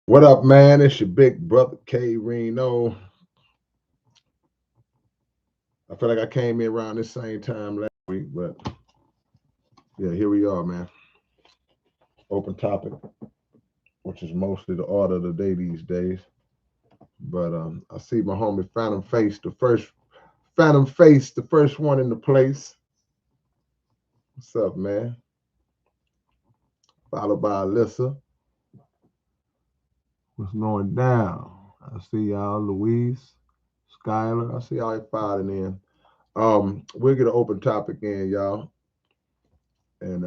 What up, man? It's your big brother K-Rino. I feel like I came in around this same time last week, but yeah, here we are, man. Open topic, which is mostly the order of the day these days. But I see my homie Phantom Face, the first one in the place. What's up, man? Followed by Alyssa. What's going down? I see y'all, Louise, Skylar. I see y'all filing in. We'll get an open topic in, y'all, and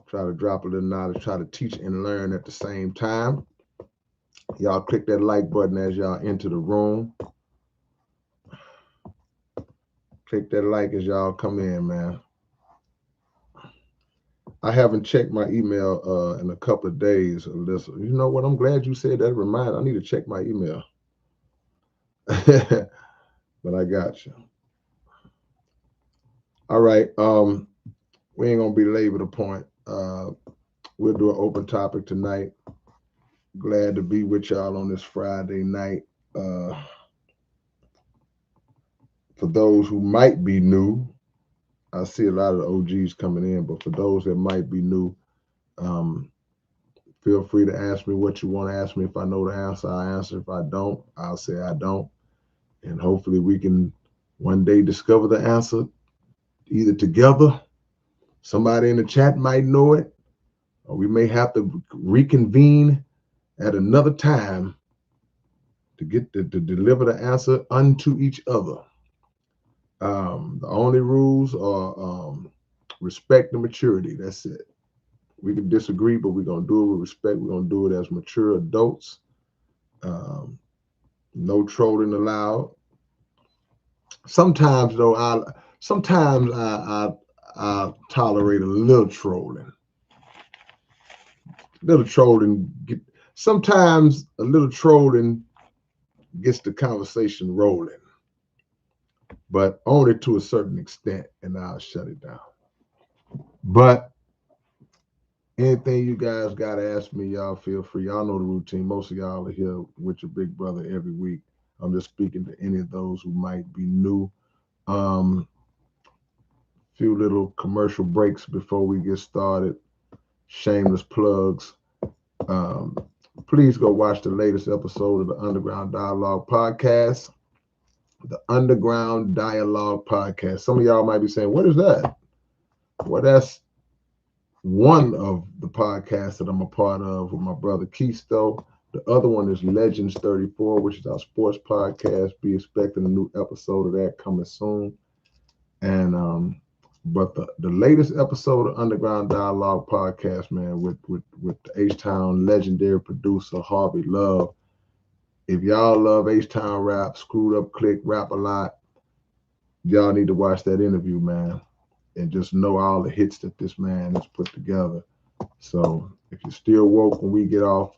try to drop a little knowledge, try to teach and learn at the same time. Y'all click that like button as y'all enter the room. Click that like as y'all come in, man. I haven't checked my email in a couple of days, Alyssa. You know what? I'm glad you said that. Remind, I need to check my email. But I got you. All right. We ain't gonna belabor the point. We'll do an open topic tonight. Glad to be with y'all on this Friday night. For those who might be new, I see a lot of the OGs coming in, but for those that might be new, feel free to ask me what you want to ask me. If I know the answer, I'll answer. If I don't, I'll say I don't. And hopefully we can one day discover the answer either together. Somebody in the chat might know it, or we may have to reconvene at another time to get to deliver the answer unto each other. The only rules are respect and maturity. That's it. We can disagree, but we're gonna do it with respect. We're gonna do it as mature adults. No trolling allowed. Sometimes though, I tolerate a little trolling. Little trolling. Sometimes a little trolling gets the conversation rolling, but only to a certain extent, and I'll shut it down. But anything you guys got to ask me, y'all feel free. Y'all know the routine. Most of y'all are here with your big brother every week. I'm just speaking to any of those who might be new. Few little commercial breaks before we get started. Shameless plugs. Please go watch the latest episode of the Underground Dialogue podcast. The Underground Dialogue podcast. Some of y'all might be saying, what is that? Well, that's one of the podcasts that I'm a part of with my brother Keisto. The other one is Legends 34, which is our sports podcast. Be expecting a new episode of that coming soon. And but the latest episode of Underground Dialogue podcast, man, with the H-Town legendary producer Harvey Love. If y'all love H-Town rap, Screwed Up Click, Rap a Lot, y'all need to watch that interview, man, and just know all the hits that this man has put together. So if you're still woke when we get off,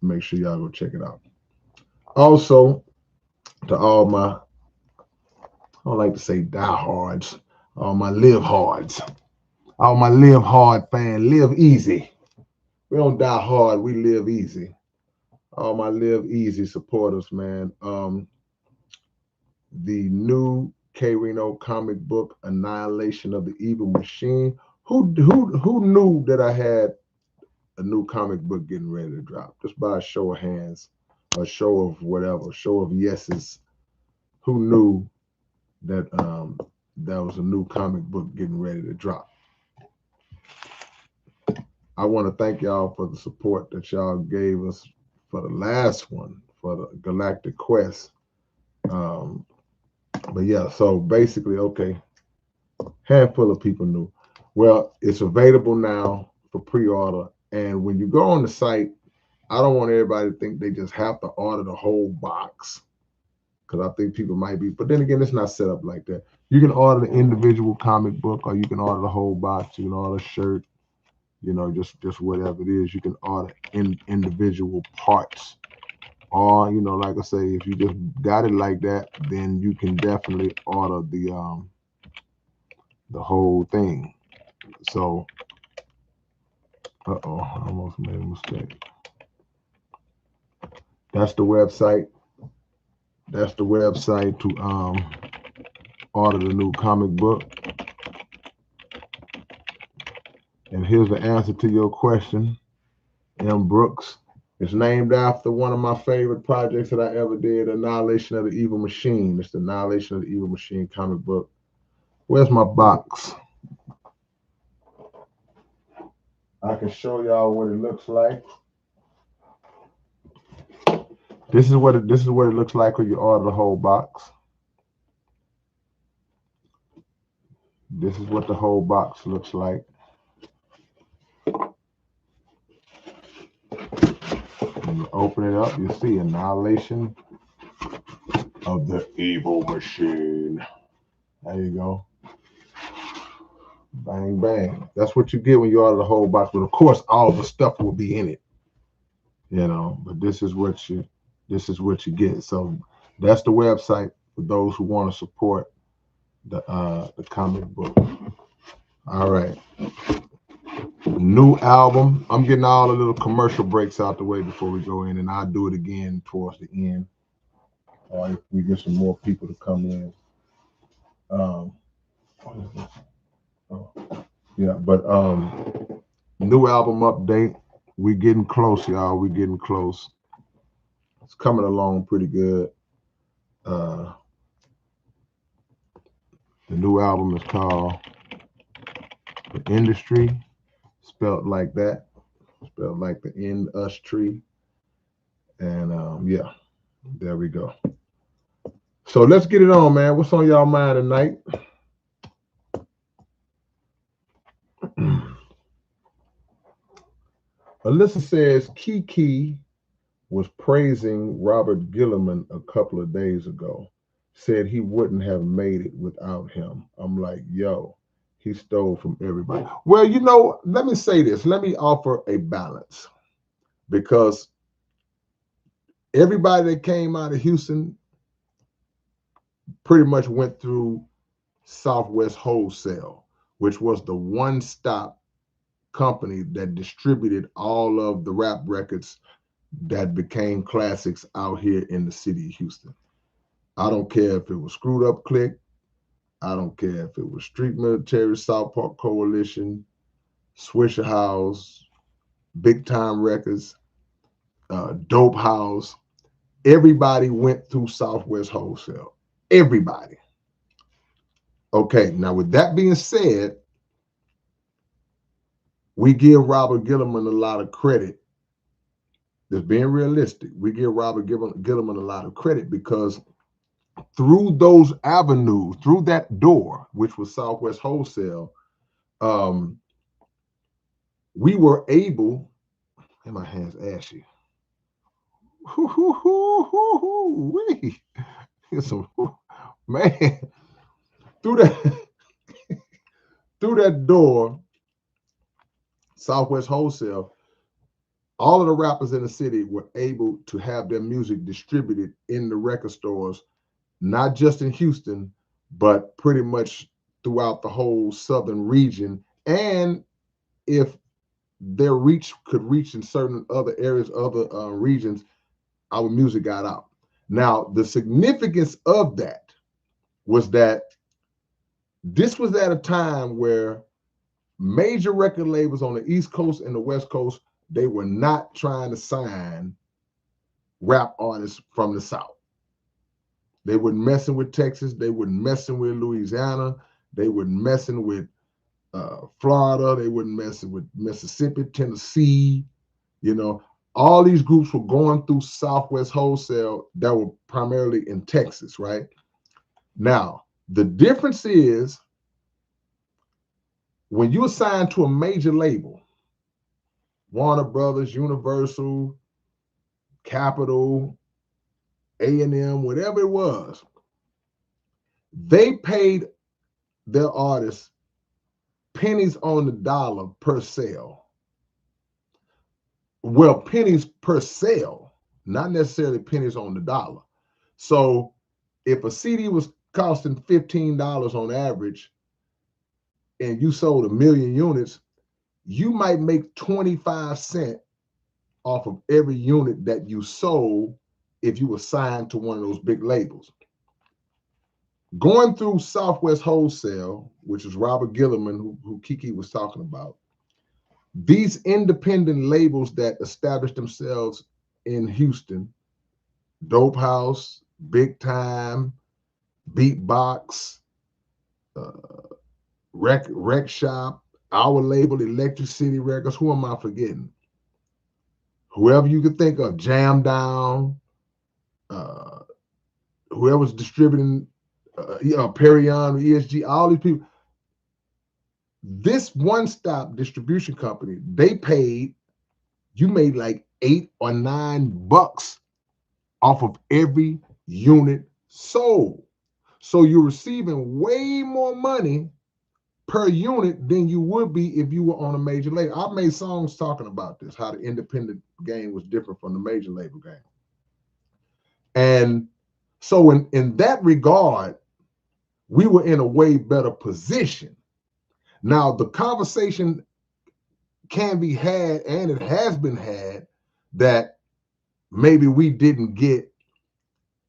make sure y'all go check it out. Also, to all my, I don't like to say diehards, all my live hards, all my live hard fan, live easy. We don't die hard, we live easy. All my live easy supporters, man. The new K-Rino comic book, Annihilation of the Evil Machine. Who knew that I had a new comic book getting ready to drop? Just by a show of hands, a show of whatever, show of yeses. Who knew that that was a new comic book getting ready to drop? I want to thank y'all for the support that y'all gave us for the last one, for the Galactic Quest. But yeah, so basically, okay, handful of people knew. Well, it's available now for pre-order. And when you go on the site, I don't want everybody to think they just have to order the whole box, because I think people might be. But then again, it's not set up like that. You can order the individual comic book, or you can order the whole box. You can order a shirt, just whatever it is. You can order individual parts. Or, like I say, if you just got it like that, then you can definitely order the whole thing. So, I almost made a mistake. That's the website. That's the website to order the new comic book. And here's the answer to your question, M. Brooks. It's named after one of my favorite projects that I ever did, Annihilation of the Evil Machine. It's the Annihilation of the Evil Machine comic book. Where's my box? I can show y'all what it looks like. This is what it looks like when you order the whole box. This is what the whole box looks like. When you open it up, you see Annihilation of the Evil Machine. There you go. Bang, bang. That's what you get when you order the whole box. But of course, all the stuff will be in it. You know, but this is what you get. So that's the website for those who want to support the comic book. All right. New album. I'm getting all the little commercial breaks out the way before we go in, and I'll do it again towards the end. Or if we get some more people to come in. Yeah, but new album update. We getting close, y'all. We getting close. It's coming along pretty good. The new album is called The Industry, spelled like that, spelled like the industry. And yeah, there we go. So let's get it on, man. What's on y'all mind tonight? Alyssa says Kiki was praising Robert Gilliman a couple of days ago. Said he wouldn't have made it without him. I'm like, yo, he stole from everybody. Well, you know, let me say this. Let me offer a balance. Because everybody that came out of Houston pretty much went through Southwest Wholesale, which was the one-stop company that distributed all of the rap records that became classics out here in the city of Houston. I don't care if it was Screwed Up Click. I don't care if it was Street Military, South Park Coalition, Swisher House, Big Time Records, Dope House. Everybody went through Southwest Wholesale. Everybody. Okay, now with that being said, we give Robert Gilliman a lot of credit. Just being realistic, we give Robert Gilliman a lot of credit because through those avenues, through that door, which was Southwest Wholesale, we were able, and my hand's ashy. Man, through that door, Southwest Wholesale, all of the rappers in the city were able to have their music distributed in the record stores, not just in Houston, but pretty much throughout the whole southern region. And if their reach could reach in certain other areas, other regions, our music got out. Now, the significance of that was that this was at a time where major record labels on the East Coast and the West Coast, they were not trying to sign rap artists from the South. They weren't messing with Texas. They weren't messing with Louisiana. They weren't messing with Florida. They weren't messing with Mississippi, Tennessee. You know, all these groups were going through Southwest Wholesale that were primarily in Texas, right? Now, the difference is when you assign to a major label, Warner Brothers, Universal, Capitol, A&M, whatever it was, they paid their artists pennies on the dollar per sale. Well, pennies per sale, not necessarily pennies on the dollar. So if a CD was costing $15 on average and you sold 1 million units, you might make 25 cents off of every unit that you sold if you were signed to one of those big labels. Going through Southwest Wholesale, which is Robert Gilliman, who Kiki was talking about, these independent labels that established themselves in Houston, Dope House, Big Time, Beatbox, Rec Shop, our label, Electric City Records, who am I forgetting? Whoever you could think of, Jam Down, whoever's distributing, Perion, ESG, all these people. This one-stop distribution company, you made like $8 or $9 off of every unit sold. So you're receiving way more money per unit than you would be if you were on a major label. I've made songs talking about this, how the independent game was different from the major label game. And so in that regard, we were in a way better position. Now, the conversation can be had, and it has been had, that maybe we didn't get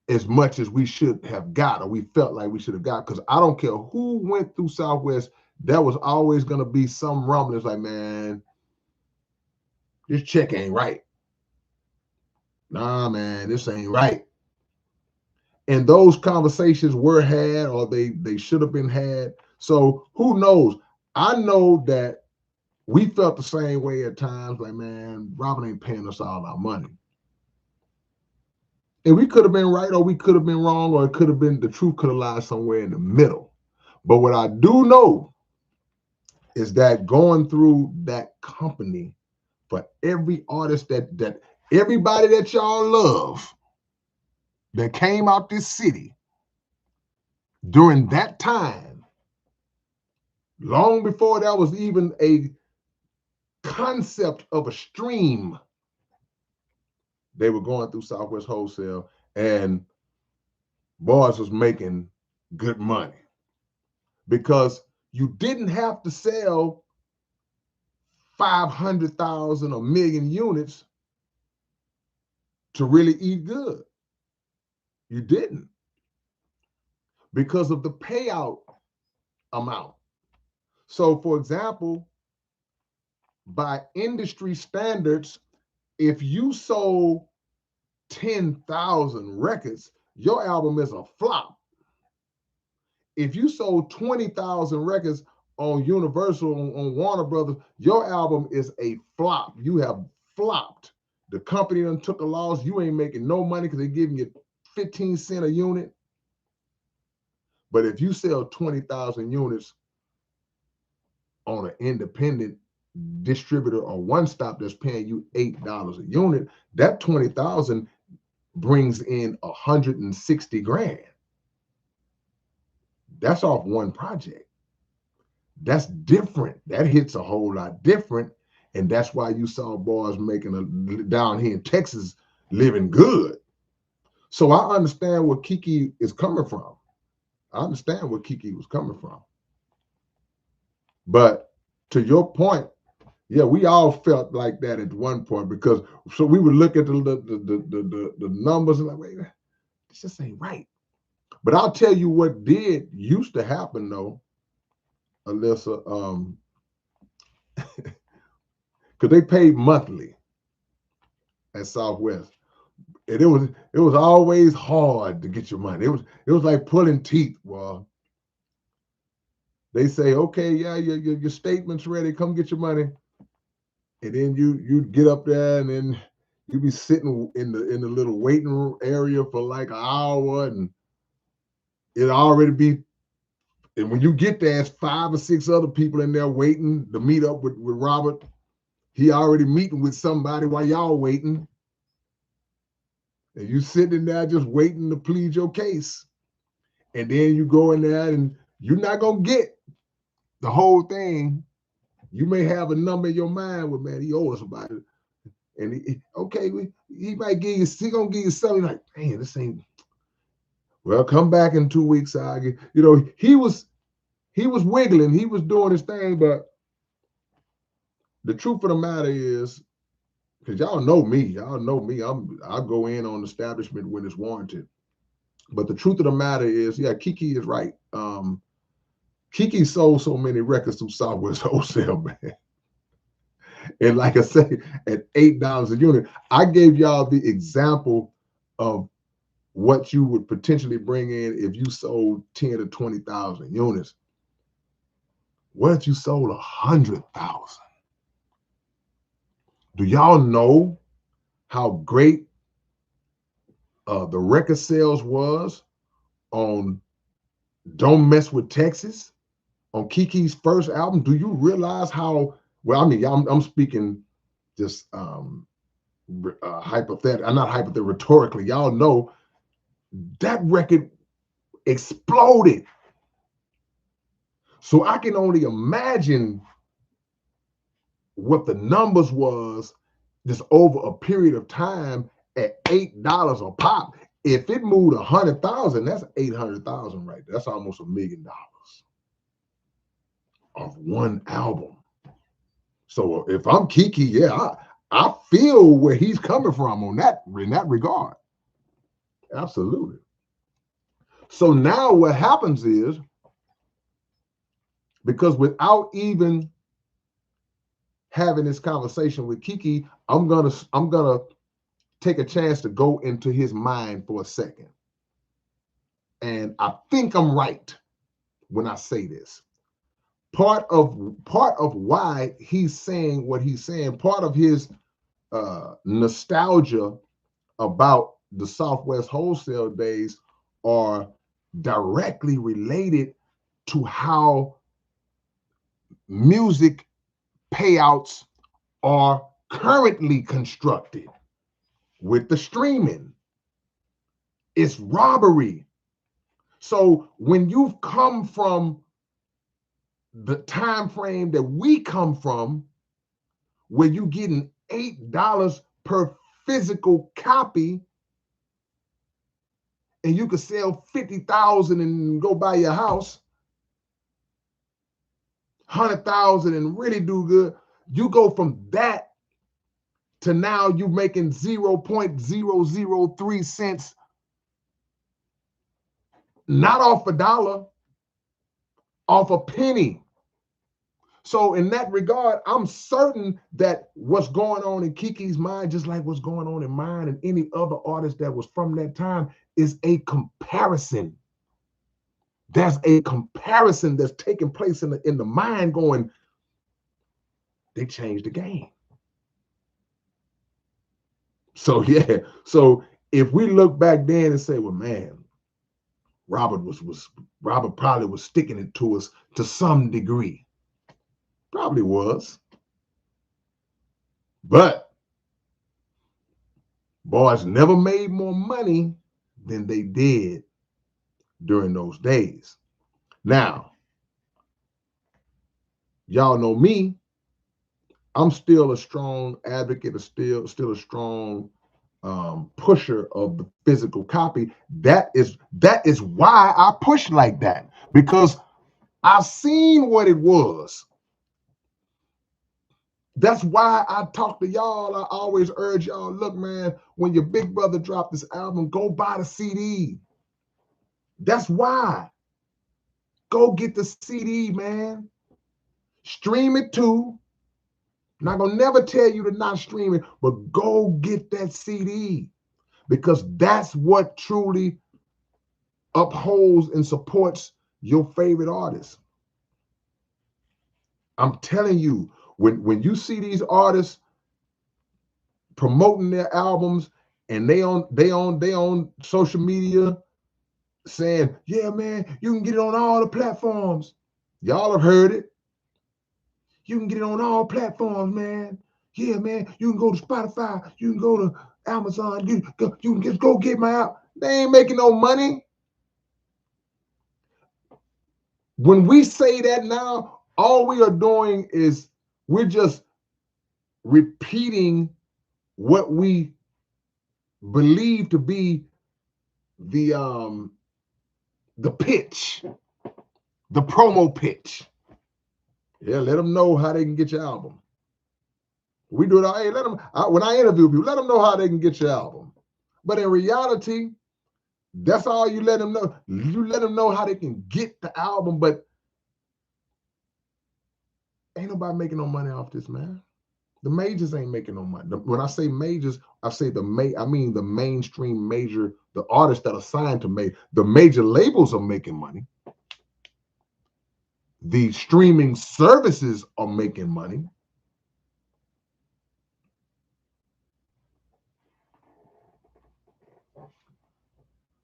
as much as we should have got, or we felt like we should have got, because I don't care who went through Southwest, there was always going to be some rumblings like, man, this check ain't right. Nah, man, this ain't right. And those conversations were had, or they should have been had. So who knows? I know that we felt the same way at times, like, man, Robin ain't paying us all our money. And we could have been right, or we could have been wrong, or it could have been, the truth could have lied somewhere in the middle. But what I do know is that going through that company, for every artist that everybody that y'all love that came out this city during that time, long before there was even a concept of a stream, they were going through Southwest Wholesale, and boys was making good money because you didn't have to sell 500,000 or million units to really eat good. You didn't, because of the payout amount. So, for example, by industry standards, if you sold 10,000 records, your album is a flop. If you sold 20,000 records on Universal, on Warner Brothers, your album is a flop. You have flopped. The company done took a loss. You ain't making no money because they're giving you 15 cents a unit. But if you sell 20,000 units on an independent distributor or one stop that's paying you $8 a unit, that 20,000 brings in 160 grand. That's off one project. That's different. That hits a whole lot different. And that's why you saw boys making down here in Texas living good. So I understand where Kiki is coming from. I understand where Kiki was coming from. But to your point, yeah, we all felt like that at one point, because so we would look at the numbers and like, wait, this just ain't right. But I'll tell you what used to happen though, Alyssa, because they paid monthly at Southwest, and it was always hard to get your money. It was like pulling teeth. Well, they say, okay, yeah, your statement's ready. Come get your money, and then you get up there, and then you be sitting in the little waiting area for like an hour, and it already be. And when you get there, it's 5 or 6 other people in there waiting to meet up with Robert. He already meeting with somebody while y'all waiting. And you sitting there just waiting to plead your case. And then you go in there and you're not going to get the whole thing. You may have a number in your mind with, man, he owes us about it. And he might give you, he going to give you something like, man, this ain't, well, come back in 2 weeks. He was wiggling, he was doing his thing, but the truth of the matter is because y'all know me. Y'all know me. I'll go in on establishment when it's warranted. But the truth of the matter is, yeah, Kiki is right. Kiki sold so many records through Southwest Wholesale, man. And like I say, at $8 a unit, I gave y'all the example of what you would potentially bring in if you sold 10 to 20,000 units. What if you sold 100,000? Do y'all know how great the record sales was on Don't Mess with Texas, on Kiki's first album? Do you realize how, well, I mean, I'm speaking just hypothetical, not hypothetical, rhetorically. Y'all know that record exploded. So I can only imagine what the numbers was just over a period of time at $8 a pop. If it moved 100,000, that's 800,000 right there. That's almost $1 million of one album. So if I'm Kiki, yeah, I feel where he's coming from on that in that regard. Absolutely. So now what happens is, because without even having this conversation with Kiki, I'm gonna take a chance to go into his mind for a second. And I think I'm right when I say this. Part of why he's saying what he's saying, part of his nostalgia about the Southwest Wholesale days are directly related to how music payouts are currently constructed with the streaming. It's robbery. So when you've come from the time frame that we come from, where you getting $8 per physical copy, and you could sell 50,000 and go buy your house, 100,000 and really do good. You go from that to now you're making 0.003 cents, not off a dollar, off a penny. So in that regard, I'm certain that what's going on in Kiki's mind, just like what's going on in mine and any other artist that was from that time, is a comparison. There's a comparison that's taking place in the mind going, they changed the game. So yeah, so if we look back then and say, well, man, Robert probably was sticking it to us to some degree. Probably was. But boys never made more money than they did during those days. Now, y'all know me. I'm still a strong advocate, still a strong pusher of the physical copy. That is why I push like that, because I've seen what it was. That's why I talk to y'all. I always urge y'all, look, man, when your big brother dropped this album, go buy the CD. That's why. Go get the CD, man. Stream it too. I'm not gonna never tell you to not stream it, but go get that CD, because that's what truly upholds and supports your favorite artist. I'm telling you, when you see these artists promoting their albums and they on social media saying, yeah, man, you can get it on all the platforms. Y'all have heard it. You can get it on all platforms, man. Yeah, man, you can go to Spotify, you can go to Amazon, you can just go get my album. They ain't making no money. When we say that now, all we are doing is we're just repeating what we believe to be the pitch, the promo pitch. Yeah, let them know how they can get your album. We do it all. Hey, let them. When I interview people, let them know how they can get your album. But in reality, that's all you let them know. You let them know how they can get the album, but ain't nobody making no money off this, man. The majors ain't making no money. When I say majors, I say I mean the mainstream major, the artists that are signed to the major labels are making money. The streaming services are making money.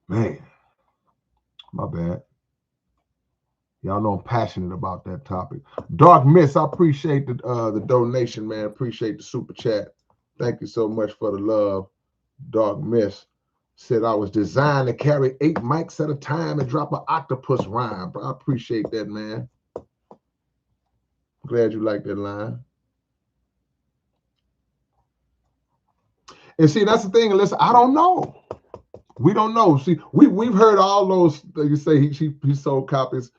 Man, my bad. Y'all know I'm passionate about that topic. Dark Miss, I appreciate the donation, man. Appreciate the super chat. Thank you so much for the love. Dark Miss said I was designed to carry 8 mics at a time and drop an octopus rhyme. I appreciate that, man. Glad you like that line. And see, that's the thing. Listen, I don't know. We don't know. See, we've heard all those. You say he sold copies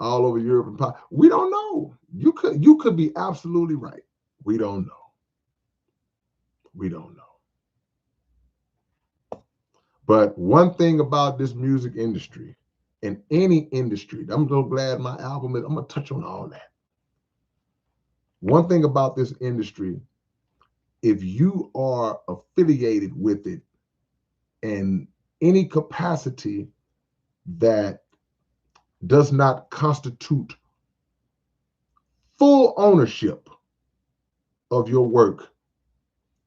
all over Europe and we don't know. You could be absolutely right. We don't know. We don't know. But one thing about this music industry, in any industry, I'm so glad my album is. I'm gonna touch on all that. One thing about this industry, if you are affiliated with it in any capacity that does not constitute full ownership of your work,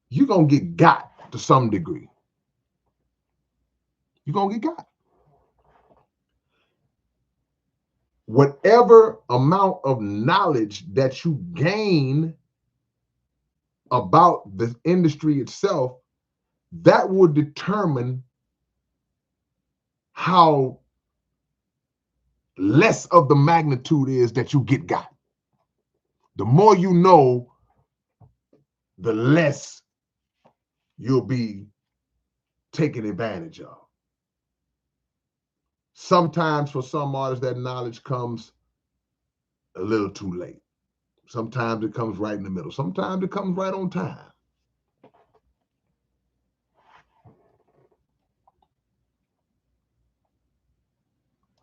you're going to get got to some degree. You're going to get got. Whatever amount of knowledge that you gain about the industry itself, that will determine how less of the magnitude is that you get got. The more you know, the less you'll be taken advantage of. Sometimes for some artists, that knowledge comes a little too late. Sometimes it comes right in the middle. Sometimes it comes right on time.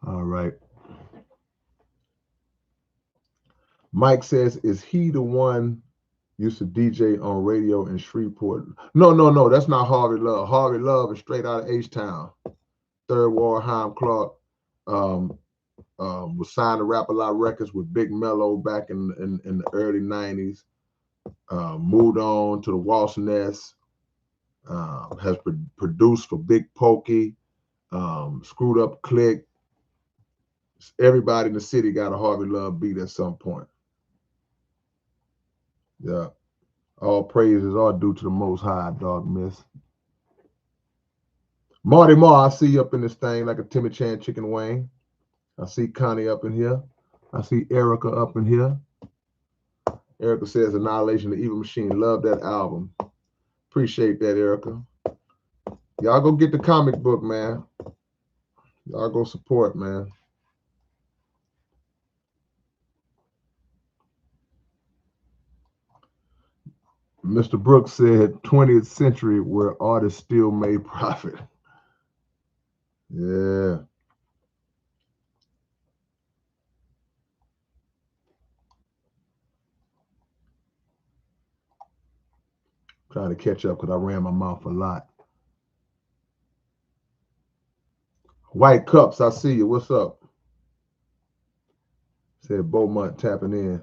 All right. Mike says, is he the one used to DJ on radio in Shreveport? No. That's not Harvey Love. Harvey Love is straight out of H-Town. Third Ward, Haim Clark. Was signed to Rap A Lot Records with Big Mello back in the early 90s. Moved on to the Waltz Nest. Has produced for Big Pokey, Screwed Up Click. Everybody in the city got a Harvey Love beat at some point. Yeah. All praises are due to the Most High, Dog Miss. Marty Marr, I see you up in this thing like a Timmy Chan chicken wing. I see Connie up in here. I see Erica up in here. Erica says Annihilation, the Evil Machine. Love that album. Appreciate that, Erica. Y'all go get the comic book, man. Y'all go support, man. Mr. Brooks said 20th century where artists still made profit. Yeah. Trying to catch up because I ran my mouth a lot. White Cups, I see you. What's up? Said Beaumont tapping in.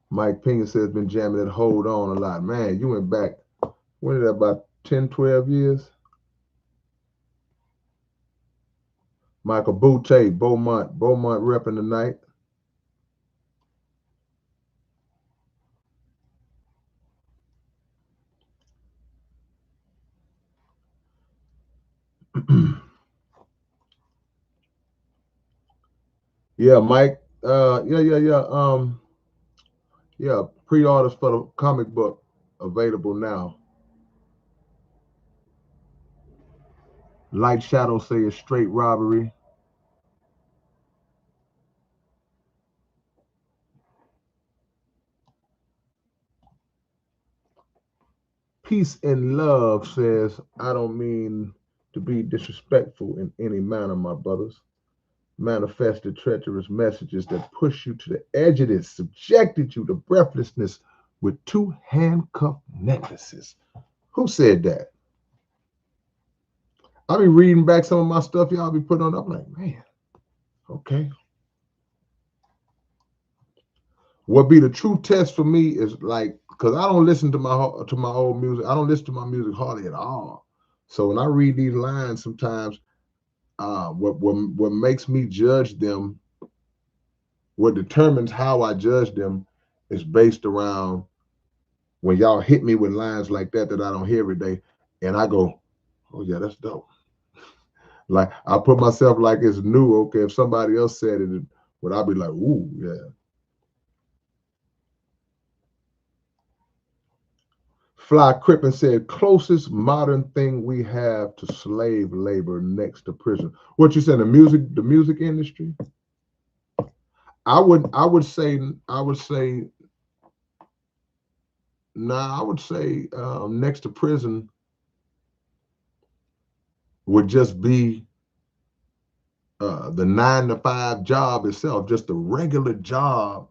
Mike Pena says been jamming that Hold On a lot. Man, you went back, when did that, about 10, 12 years? Michael Butte, Beaumont repping tonight. Yeah, Mike. Yeah. Pre-orders for the comic book available now. Light Shadow say it's straight robbery. Peace and love says, I don't mean to be disrespectful in any manner, my brothers. Manifested treacherous messages that push you to the edge of this, subjected you to breathlessness with two handcuffed necklaces. Who said that? I'll be reading back some of my stuff y'all be putting on. I'm like, man, okay. What be the true test for me is like, because I don't listen to my old music. I don't listen to my music hardly at all. So when I read these lines, sometimes what makes me judge them, what determines how I judge them, is based around when y'all hit me with lines like that I don't hear every day, and I go, oh yeah, that's dope. Like I put myself like it's new. Okay, if somebody else said it, would I be like, ooh, yeah. Fly Crippen said, closest modern thing we have to slave labor next to prison. What you said, the music industry? I would say, nah, I would say next to prison would just be the 9 to 5 job itself, just a regular job,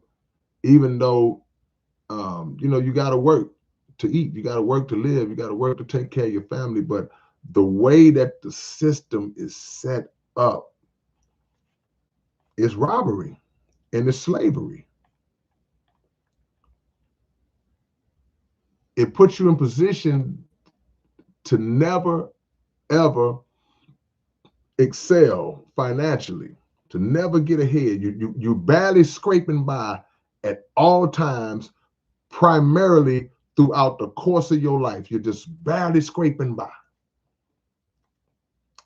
even though, you got to work to eat, you got to work to live, you got to work to take care of your family. But the way that the system is set up is robbery and it's slavery. It puts you in position to never, ever excel financially, to never get ahead. You're barely scraping by at all times, primarily throughout the course of your life. You're just barely scraping by.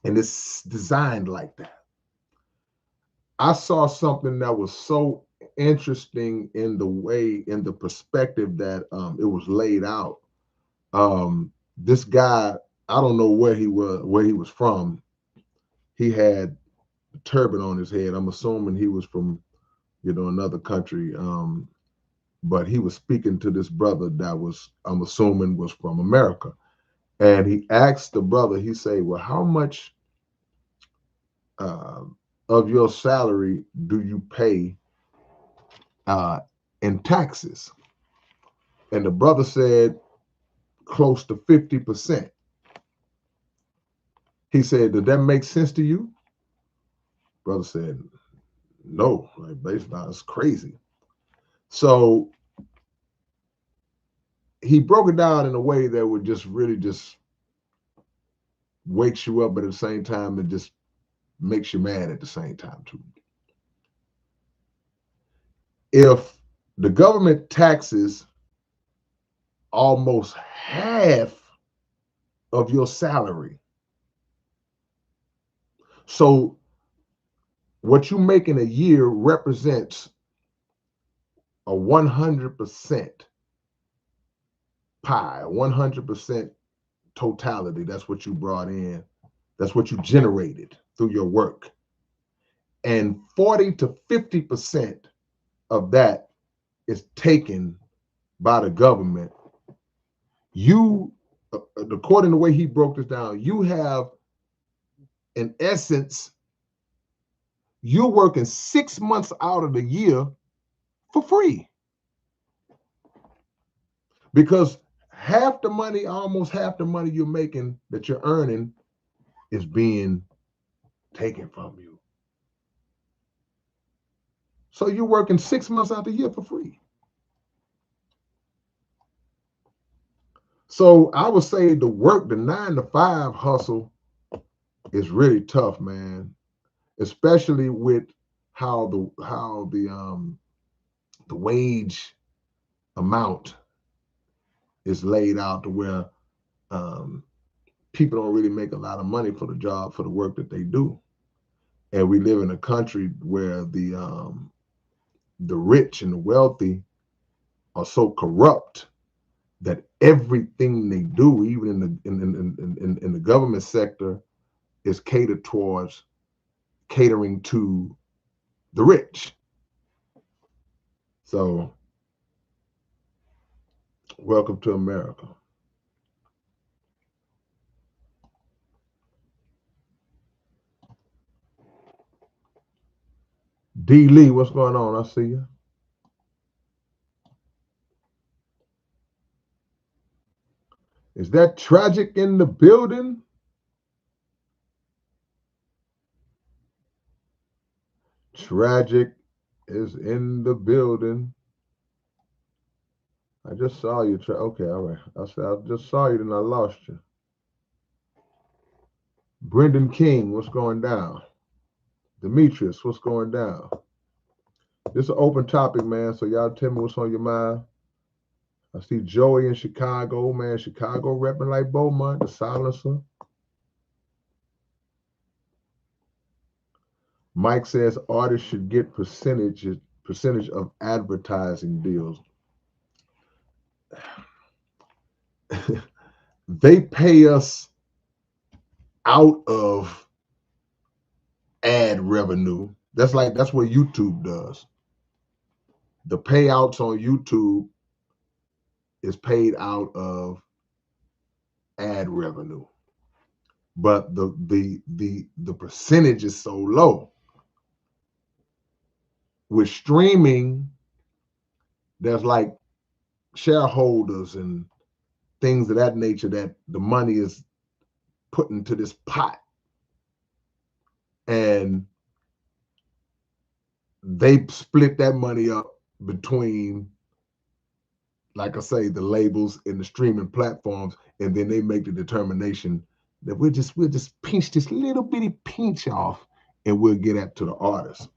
And it's designed like that. I saw something that was so interesting in the perspective that it was laid out. This guy, I don't know where he was from. He had a turban on his head. I'm assuming he was from, another country. But he was speaking to this brother that I'm assuming was from America. And he asked the brother, he said, well, how much uh, of your salary do you pay in taxes? And the brother said, close to 50%. He said, did that make sense to you? Brother said, no, like basically, it's crazy. So he broke it down in a way that would just really just wakes you up, but at the same time, it just makes you mad at the same time too. If the government taxes almost half of your salary, so what you make in a year represents a 100% pie, 100% totality. That's what you brought in. That's what you generated through your work. And 40 to 50% of that is taken by the government. You, according to the way he broke this down, you have, in essence, you're working 6 months out of the year for free. Because almost half the money you're making that you're earning is being taken from you. So you're working 6 months out the year for free. So I would say the 9 to 5 hustle is really tough, man. Especially with how the wage amount is laid out, to where people don't really make a lot of money for the work that they do. And we live in a country where the rich and the wealthy are so corrupt that everything they do, even in the government sector, is catered towards catering to the rich. So, welcome to America. D. Lee, what's going on? I see you. Is that tragic in the building? Tragic is in the building. I just saw you. Okay, all right. I said I just saw you, then I lost you. Brendan King, what's going down? Demetrius, what's going down? This is an open topic, man. So y'all tell me what's on your mind. I see Joey in Chicago, man. Chicago repping like Beaumont, the silencer. Mike says artists should get percentage of advertising deals. They pay us out of ad revenue. That's what YouTube does. The payouts on YouTube is paid out of ad revenue, but the percentage is so low. With streaming, there's like shareholders and things of that nature that the money is put into this pot, and they split that money up between, like I say, the labels and the streaming platforms, and then they make the determination that we'll just pinch this little bitty pinch off, and we'll get that to the artist.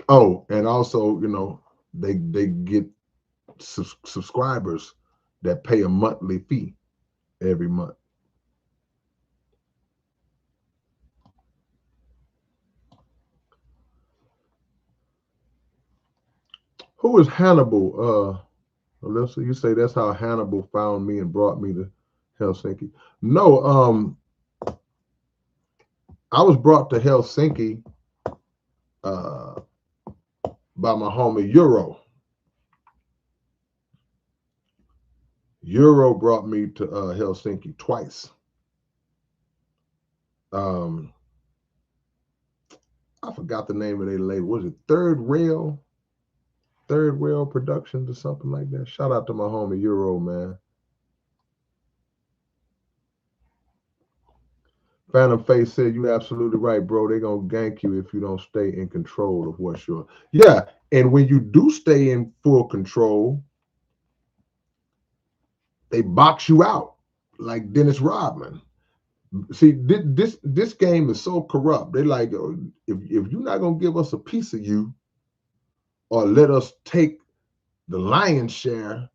Oh, and also, they get subscribers that pay a monthly fee every month. Who is Hannibal? Alyssa, you say that's how Hannibal found me and brought me to Helsinki. No, I was brought to Helsinki by my homie Euro. Euro brought me to Helsinki twice. I forgot the name of their label. Was it Third Rail Productions or something like that? Shout out to my homie Euro, man. Phantom Face said, "You absolutely right, bro. They're gonna gank you if you don't stay in control of what's yours." Yeah, and when you do stay in full control, they box you out like Dennis Rodman. See, this game is so corrupt. They like, if you're not gonna give us a piece of you, or let us take the lion's share,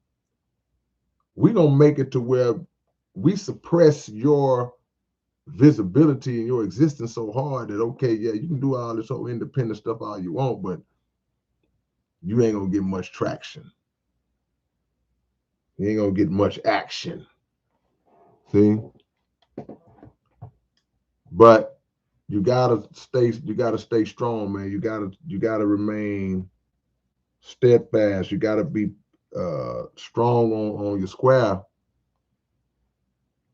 we're gonna make it to where we suppress your visibility and your existence so hard that, okay, yeah, you can do all this whole independent stuff all you want, but you ain't gonna get much traction. You ain't gonna get much action. See? But you gotta stay strong, man. You gotta remain steadfast. You gotta be strong on your square,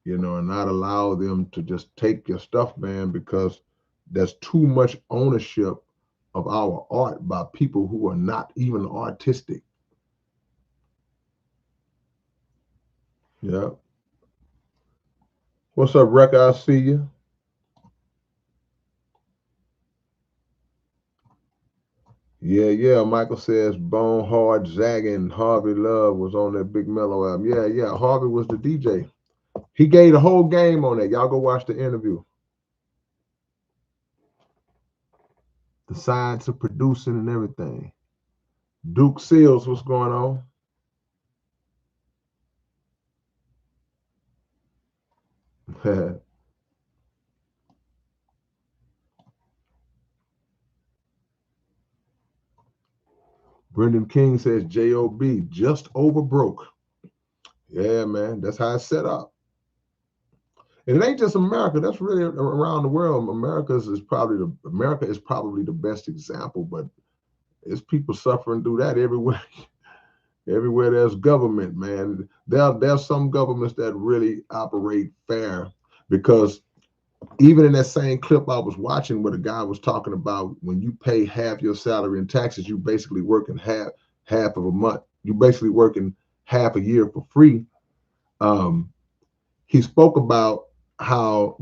and not allow them to just take your stuff, man, because there's too much ownership of our art by people who are not even artistic. Yeah. What's up, Wreck? I see you. Yeah. Michael says Bone Hard Zagging. Harvey Love was on that Big Mellow album. Yeah. Harvey was the DJ. He gave the whole game on that. Y'all go watch the interview. The science of producing and everything. Duke Seals, what's going on? Brendan King says J.O.B. just over broke. Yeah, man, that's how it's set up. And it ain't just America. That's really around the world. America is probably the best example, but it's people suffering through that everywhere. Everywhere there's government, man. There's some governments that really operate fair, because even in that same clip I was watching where the guy was talking about when you pay half your salary in taxes, you basically working half of a month. You basically working half a year for free. Um, he spoke about how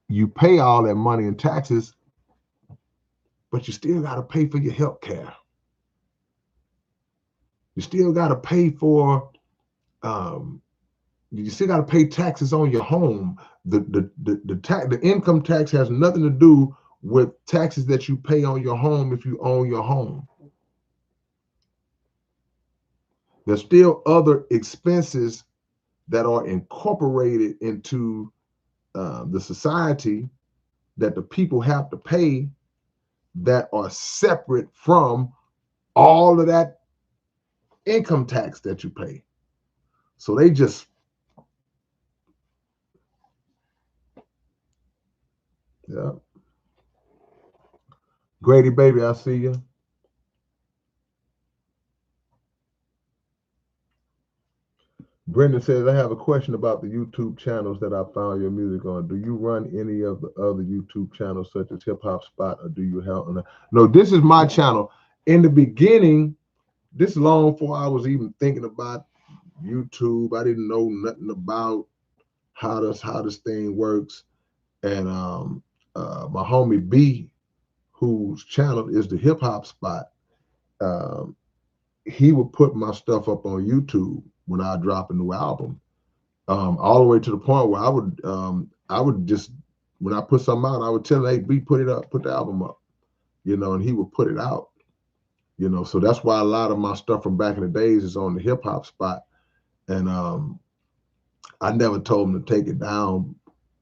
you pay all that money in taxes, but you still got to pay for your health care. You still got to pay for um, you still got to pay taxes on your home. The income tax has nothing to do with taxes that you pay on your home if you own your home. There's still other expenses that are incorporated into the society that the people have to pay that are separate from all of that income tax that you pay. So they just, yeah. Grady, baby, I see you. Brendan says, I have a question about the YouTube channels that I found your music on. Do you run any of the other YouTube channels such as Hip Hop Spot, or do you help? No, this is my channel. In the beginning, this long before I was even thinking about YouTube, I didn't know nothing about how this thing works. And my homie B, whose channel is the Hip Hop Spot, um, he would put my stuff up on YouTube when I drop a new album. All the way to the point where I would just, when I put something out, I would tell him, hey, B, put it up, put the album up, and he would put it out, so that's why a lot of my stuff from back in the days is on the Hip Hop Spot. And I never told him to take it down,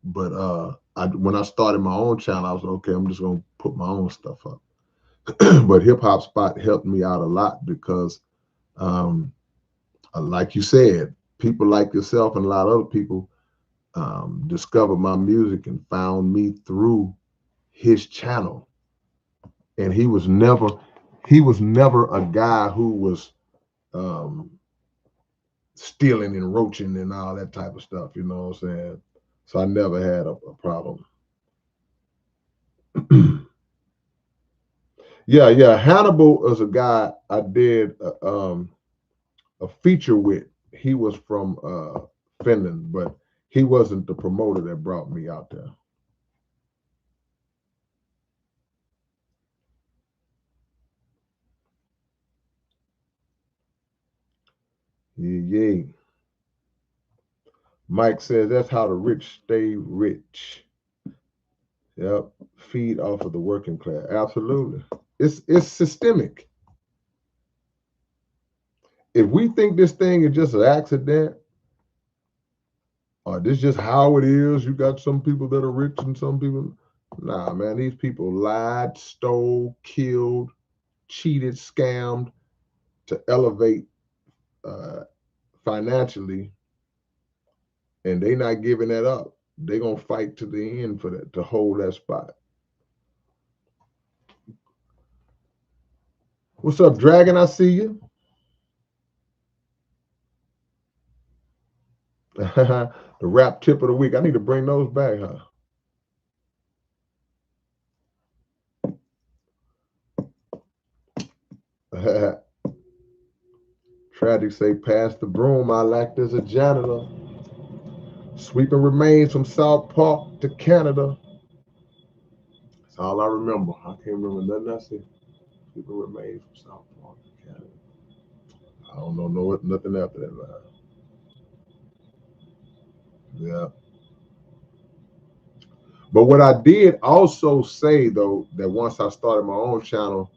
but when I started my own channel, I was like, okay, I'm just gonna put my own stuff up. But Hip Hop Spot helped me out a lot because, like you said, people like yourself and a lot of other people discovered my music and found me through his channel. And he was never a guy who was um, stealing and roaching and all that type of stuff. You know what I'm saying? So I never had a problem. Yeah. Hannibal is a guy I did a feature with. He was from Finland, but he wasn't the promoter that brought me out there. Yeah. Mike says that's how the rich stay rich. Yep. Feed off of the working class. Absolutely. It's systemic. If we think this thing is just an accident, or this just how it is, you got some people that are rich and some people. Nah, man, these people lied, stole, killed, cheated, scammed to elevate uh, financially, and they not giving that up. They gonna fight to the end for that, to hold that spot. What's up, Dragon? I see you. The rap tip of the week. I need to bring those back, huh? Tragic say, pass the broom. I lacked as a janitor. Sweeping remains from South Park to Canada. That's all I remember. I can't remember nothing else. Sweeping remains from South Park to Canada. I don't know nothing after that line. Yeah. But what I did also say though, that once I started my own channel,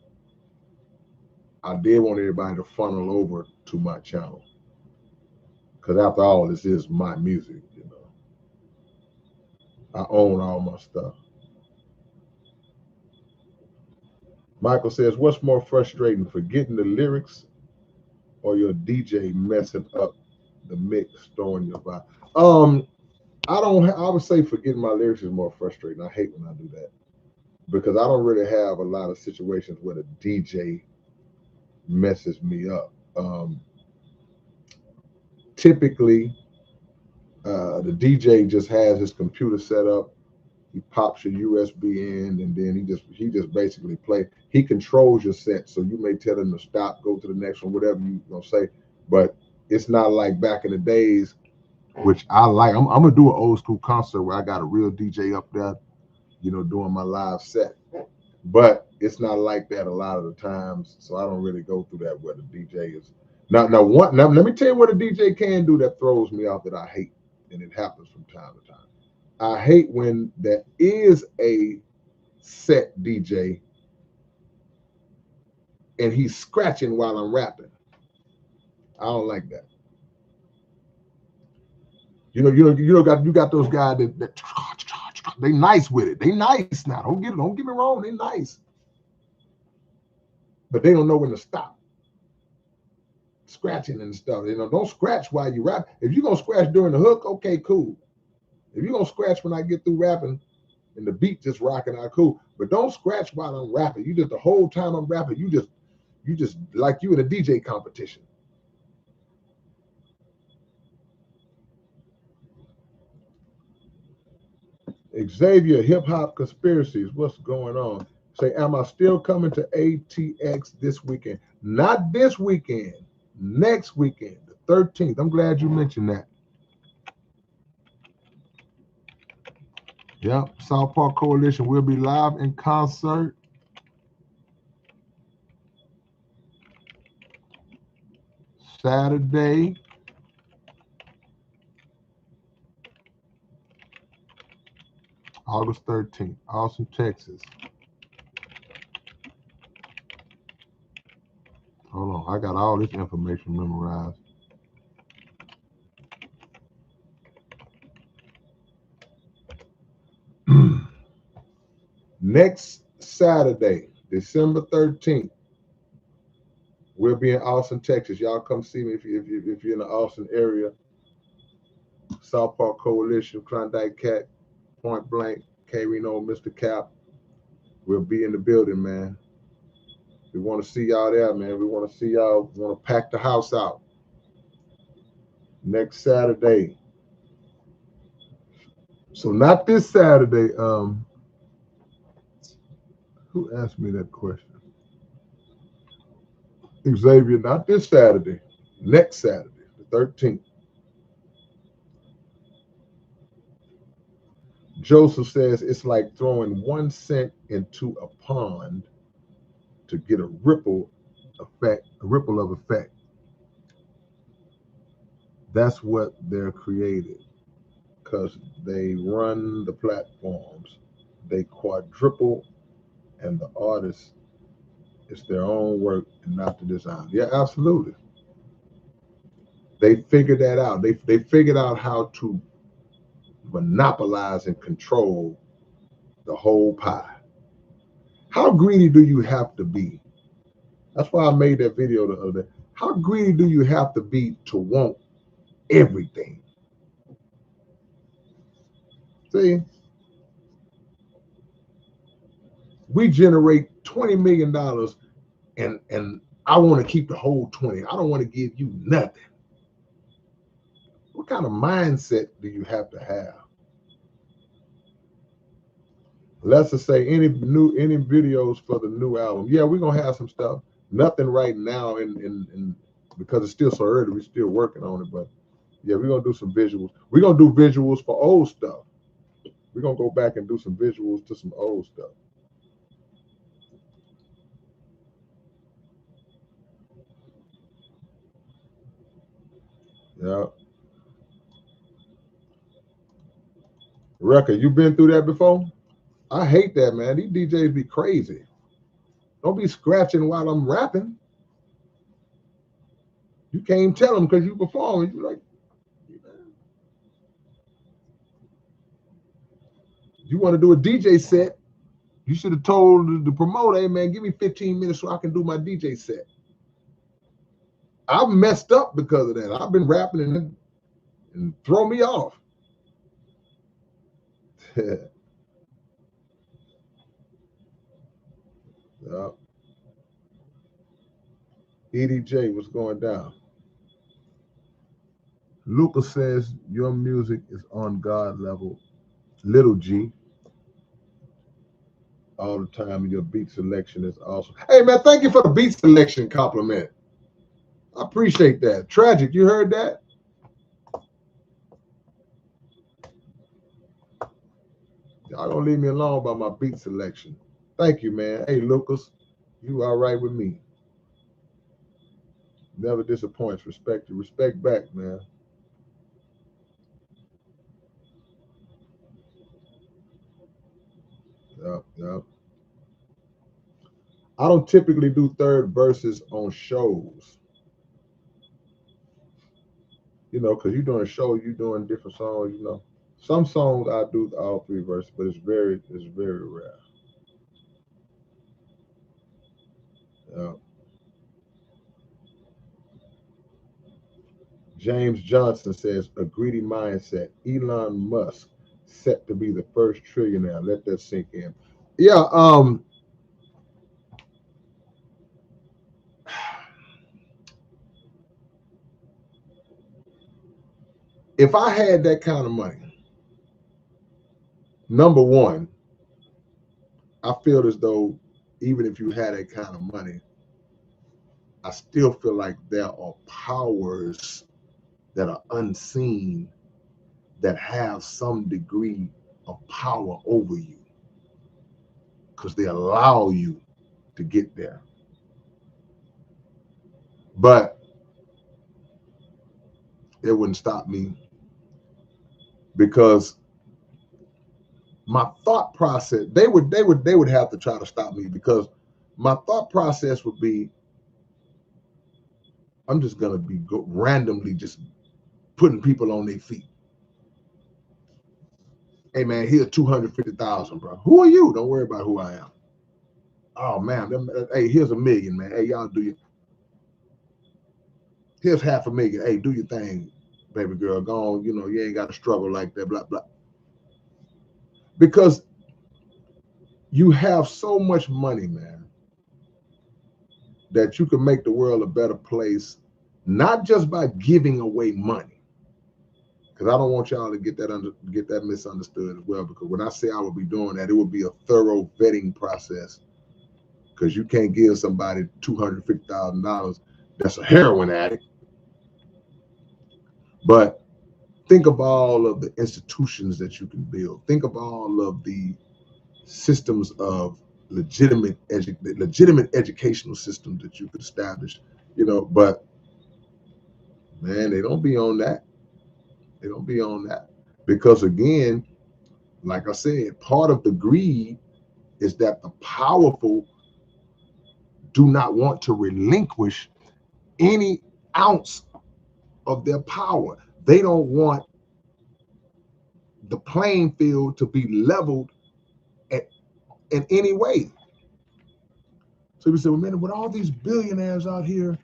I did want everybody to funnel over to my channel. Because after all, this is my music. I own all my stuff. Michael says, what's more frustrating, forgetting the lyrics or your DJ messing up the mix, throwing your vibe? I would say forgetting my lyrics is more frustrating. I hate when I do that because I don't really have a lot of situations where the DJ messes me up. Typically, the DJ just has his computer set up He pops your USB in, and then he just basically play. He controls your set, so you may tell him to stop, go to the next one, whatever you gonna say. But it's not like back in the days, which I like. I'm gonna do an old school concert where I got a real DJ up there, doing my live set. But it's not like that a lot of the times, so I don't really go through that where the DJ is. Now let me tell you what a DJ can do that throws me off that I hate, and it happens from time to time. I hate when there is a set DJ and he's scratching while I'm rapping. I don't like that. You got those guys that they nice with it. They nice now. Don't get me wrong. They nice, but they don't know when to stop scratching and stuff. Don't scratch while you rap. If you're gonna scratch during the hook, okay, cool. If you're gonna scratch when I get through rapping and the beat just rocking out, cool. But don't scratch while I'm rapping. You just the whole time I'm rapping, you just like you in a DJ competition. Xavier, hip hop conspiracies. What's going on? Say, am I still coming to ATX this weekend? Not this weekend. Next weekend, the 13th. I'm glad you mentioned that. Yep, South Park Coalition will be live in concert. Saturday, August 13th, Austin, Texas. Hold on, I got all this information memorized. Next Saturday, December 13th, we'll be in Austin, Texas. Y'all come see me if you're in the Austin area. South Park Coalition, Klondike Cat, Point Blank, K-Rino, Mr. Cap. We'll be in the building, man. We want to see y'all there, man. We want to see y'all. We want to pack the house out. Next Saturday. So not this Saturday. Who asked me that question? Xavier, not this Saturday. Next Saturday, the 13th. Joseph says it's like throwing 1 cent into a pond to get a ripple of effect. That's what they're created because they run the platforms. They quadruple, and the artist, it's their own work and not the design. Yeah, absolutely. They figured that out. They figured out how to monopolize and control the whole pie. How greedy do you have to be? That's why I made that video the other day. How greedy do you have to be to want everything? See, we generate $20 million and I want to keep the whole 20. I don't want to give you nothing. What kind of mindset do you have to have? Let's just say any videos for the new album. Yeah, we're gonna have some stuff. Nothing right now in because it's still so early, we're still working on it, but yeah, we're gonna do some visuals. We're gonna do visuals for old stuff. We're gonna go back and do some visuals to some old stuff. Yeah. Rucker, you been through that before? I hate that, man. These DJs be crazy. Don't be scratching while I'm rapping. You can't tell them because you performing. You like, you want to do a DJ set? You should have told the promoter, hey man, give me 15 minutes so I can do my DJ set. I've messed up because of that. I've been rapping and throw me off. Yeah. EDJ, what's going down? Lucas says your music is on God level. Little G. all the time. Your beat selection is awesome. Hey, man, thank you for the beat selection compliment. I appreciate that. Tragic, you heard that? Y'all gonna leave me alone about my beat selection. Thank you, man. Hey, Lucas, you all right with me. Never disappoints. Respect you. Respect back, man. Yep, yep. I don't typically do third verses on shows, because you're doing a show, you're doing different songs. Some songs I do all three verses, but it's very rare. Yeah. James Johnson says a greedy mindset. Elon Musk set to be the first trillionaire. Let that sink in. Yeah. If I had that kind of money, number one, I feel as though even if you had that kind of money, I still feel like there are powers that are unseen that have some degree of power over you because they allow you to get there. But it wouldn't stop me because my thought process, they would have to try to stop me because my thought process would be, I'm just gonna be randomly just putting people on their feet. Hey man, here's 250,000, bro. Who are you? Don't worry about who I am. Oh man, hey, here's $1 million, man. Hey, y'all do you? Here's $500,000. Hey, do your thing, baby girl. Go on. You ain't got to struggle like that. Blah blah. Because you have so much money, man, that you can make the world a better place, not just by giving away money. Because I don't want y'all to get that misunderstood as well. Because when I say I would be doing that, it would be a thorough vetting process. Because you can't give somebody $250,000 that's a heroin addict. But think of all of the institutions that you can build. Think of all of the systems of legitimate educational systems that you could establish. But man, they don't be on that. They don't be on that because again, like I said, part of the greed is that the powerful do not want to relinquish any ounce of their power. They don't want the playing field to be leveled in any way. So we said, well, man, with all these billionaires out here,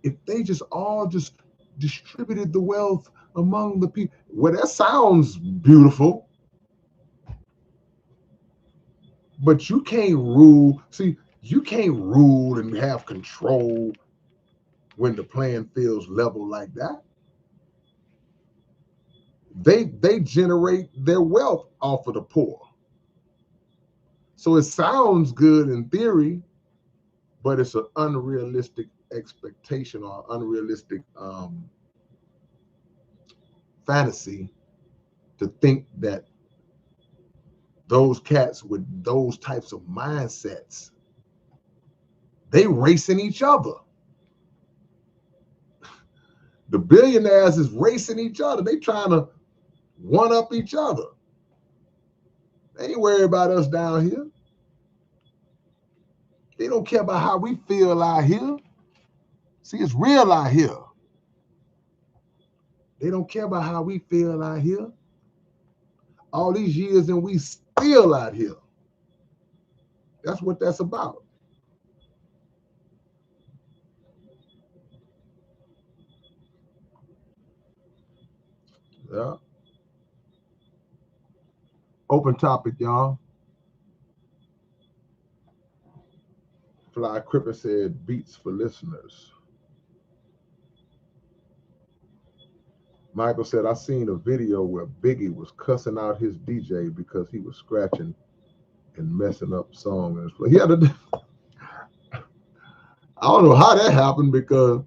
if they just all just distributed the wealth among the people, well, that sounds beautiful, but you can't rule. See, you can't rule and have control when the playing field's level like that. They generate their wealth off of the poor. So it sounds good in theory, but it's an unrealistic expectation or unrealistic fantasy to think that those cats with those types of mindsets, they racing each other. The billionaires is racing each other. They trying to one up each other. They ain't worried about us down here. They don't care about how we feel out here. See, it's real out here. They don't care about how we feel out here. All these years and we still out here. That's what that's about. Yeah. Open topic, y'all. Fly Cripper said beats for listeners. Michael said, I seen a video where Biggie was cussing out his DJ because he was scratching and messing up songs. Yeah, I don't know how that happened because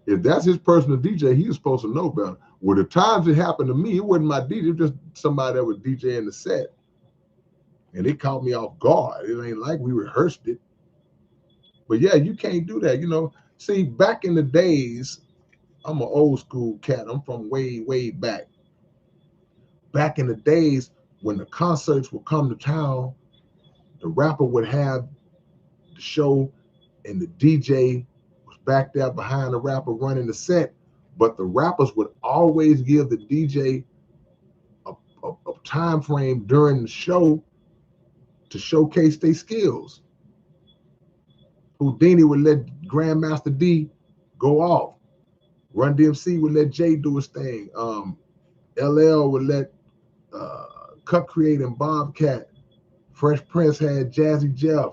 if that's his personal DJ, he was supposed to know better. Well, the times it happened to me, it wasn't my DJ, it was just somebody that was DJing the set. And it caught me off guard. It ain't like we rehearsed it. But yeah, you can't do that. See, back in the days, I'm an old school cat. I'm from way, way back. Back in the days when the concerts would come to town, the rapper would have the show and the DJ was back there behind the rapper running the set. But the rappers would always give the DJ a time frame during the show to showcase their skills. Houdini would let Grandmaster D go off. Run DMC would let Jay do his thing. LL would let Cut Create and Bobcat. Fresh Prince had Jazzy Jeff.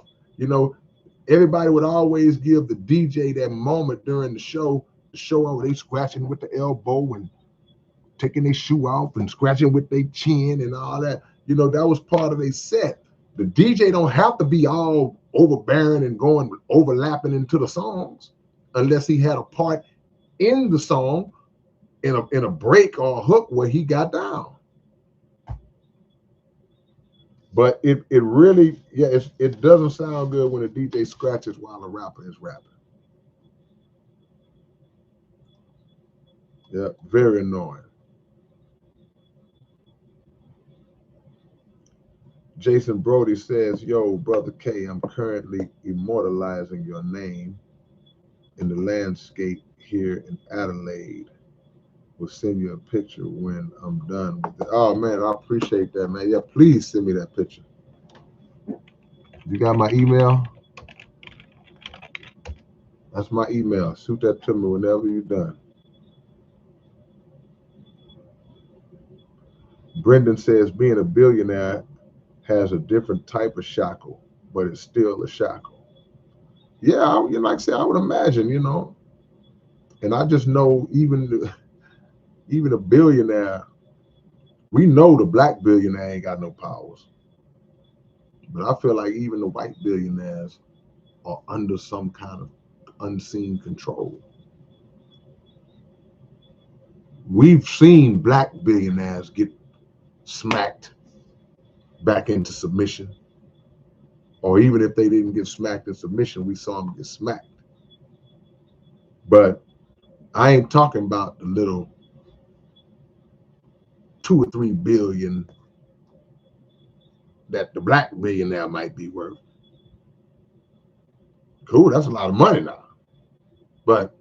Everybody would always give the DJ that moment during the show where they scratching with the elbow and taking their shoe off and scratching with their chin and all that. That was part of their set. The DJ don't have to be all overbearing and going overlapping into the songs unless he had a part in the song in a break or a hook where he got down. But it really, it doesn't sound good when a DJ scratches while a rapper is rapping. Yeah, very annoying. Jason Brody says, yo, Brother K, I'm currently immortalizing your name in the landscape here in Adelaide. We'll send you a picture when I'm done with it. Oh, man, I appreciate that, man. Yeah, please send me that picture. You got my email? That's my email. Shoot that to me whenever you're done. Brendan says, being a billionaire has a different type of shackle, but it's still a shackle. Yeah, like I said, I would imagine, and I just know even a billionaire, we know the black billionaire ain't got no powers. But I feel like even the white billionaires are under some kind of unseen control. We've seen black billionaires get smacked back into submission. Or even if they didn't get smacked in submission, we saw them get smacked. But I ain't talking about the little 2 or 3 billion that the black billionaire might be worth. Cool, that's a lot of money now. But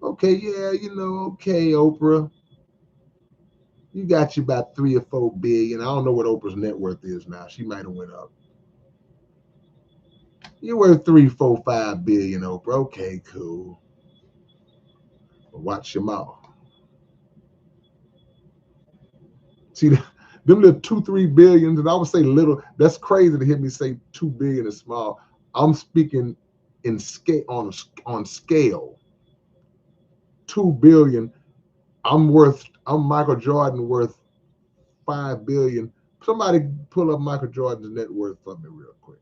okay, yeah, okay, Oprah, you got you about 3 or 4 billion. I don't know what Oprah's net worth is now. She might have went up. You're worth 3, 4, 5 billion, Oprah. Okay, cool. But watch your mouth. See, them little 2, 3 billions, and I would say little. That's crazy to hear me say 2 billion is small. I'm speaking in scale on scale. 2 billion. I'm Michael Jordan worth 5 billion. Somebody pull up Michael Jordan's net worth for me real quick.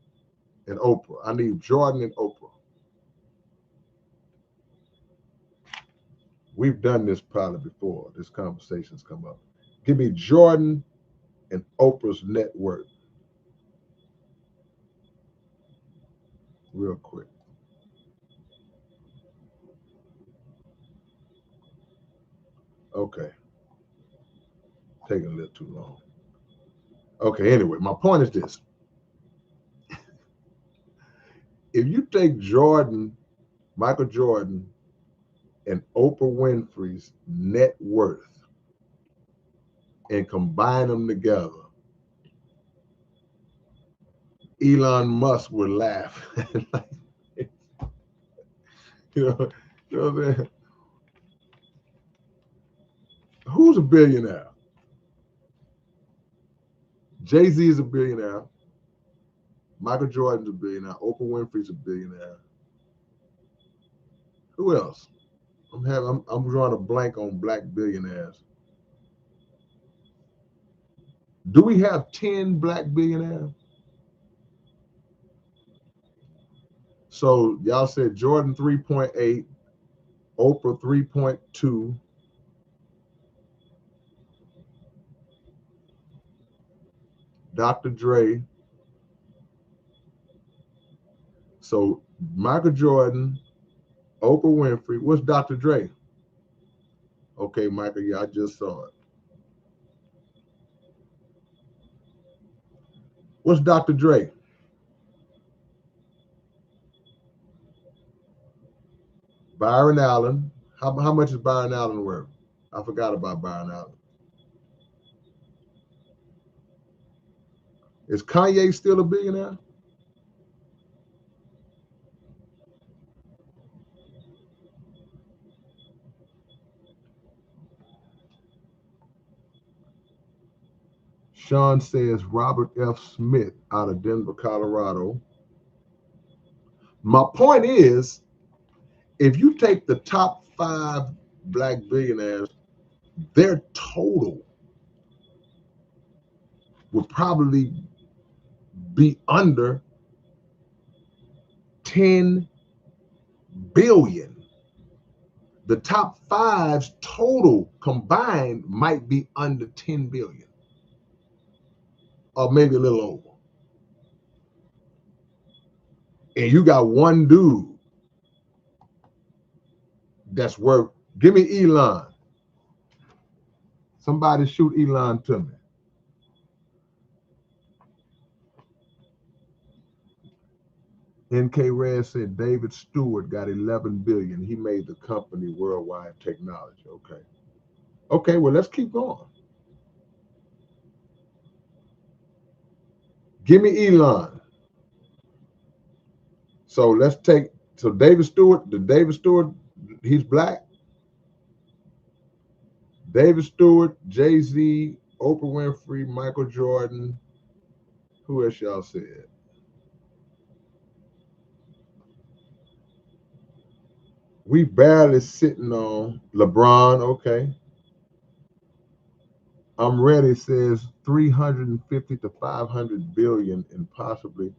And Oprah. I need Jordan and Oprah. We've done this probably before. This conversation's come up. Give me Jordan and Oprah's net worth. Real quick. Okay. Taking a little too long. Okay, anyway, my point is this. If you take Michael Jordan, and Oprah Winfrey's net worth and combine them together, Elon Musk would laugh. you know what I'm saying? Who's a billionaire? Jay-Z is a billionaire. Michael Jordan's a billionaire. Oprah Winfrey's a billionaire. Who else? I'm drawing a blank on black billionaires. Do we have 10 black billionaires? So y'all said Jordan 3.8, Oprah 3.2, Dr. Dre. So Michael Jordan, Oprah Winfrey. What's Dr. Dre? Okay, Michael, yeah, I just saw it. What's Dr. Dre? Byron Allen. How much is Byron Allen worth? I forgot about Byron Allen. Is Kanye still a billionaire? Sean says Robert F. Smith out of Denver, Colorado. My point is, if you take the top 5 black billionaires, their total would probably be under 10 billion. The top five's total combined might be under 10 billion, or maybe a little over. And you got one dude that's worth, give me Elon. Somebody shoot Elon to me. NK Red said David Stewart got 11 billion. He made the company Worldwide Technology. Okay. Okay, well, let's keep going. Give me Elon. So let's take, so David Stewart, he's black. David Stewart, Jay-Z, Oprah Winfrey, Michael Jordan. Who else y'all said? We barely sitting on LeBron. Okay. I'm ready says 350 to 500 billion and possibly.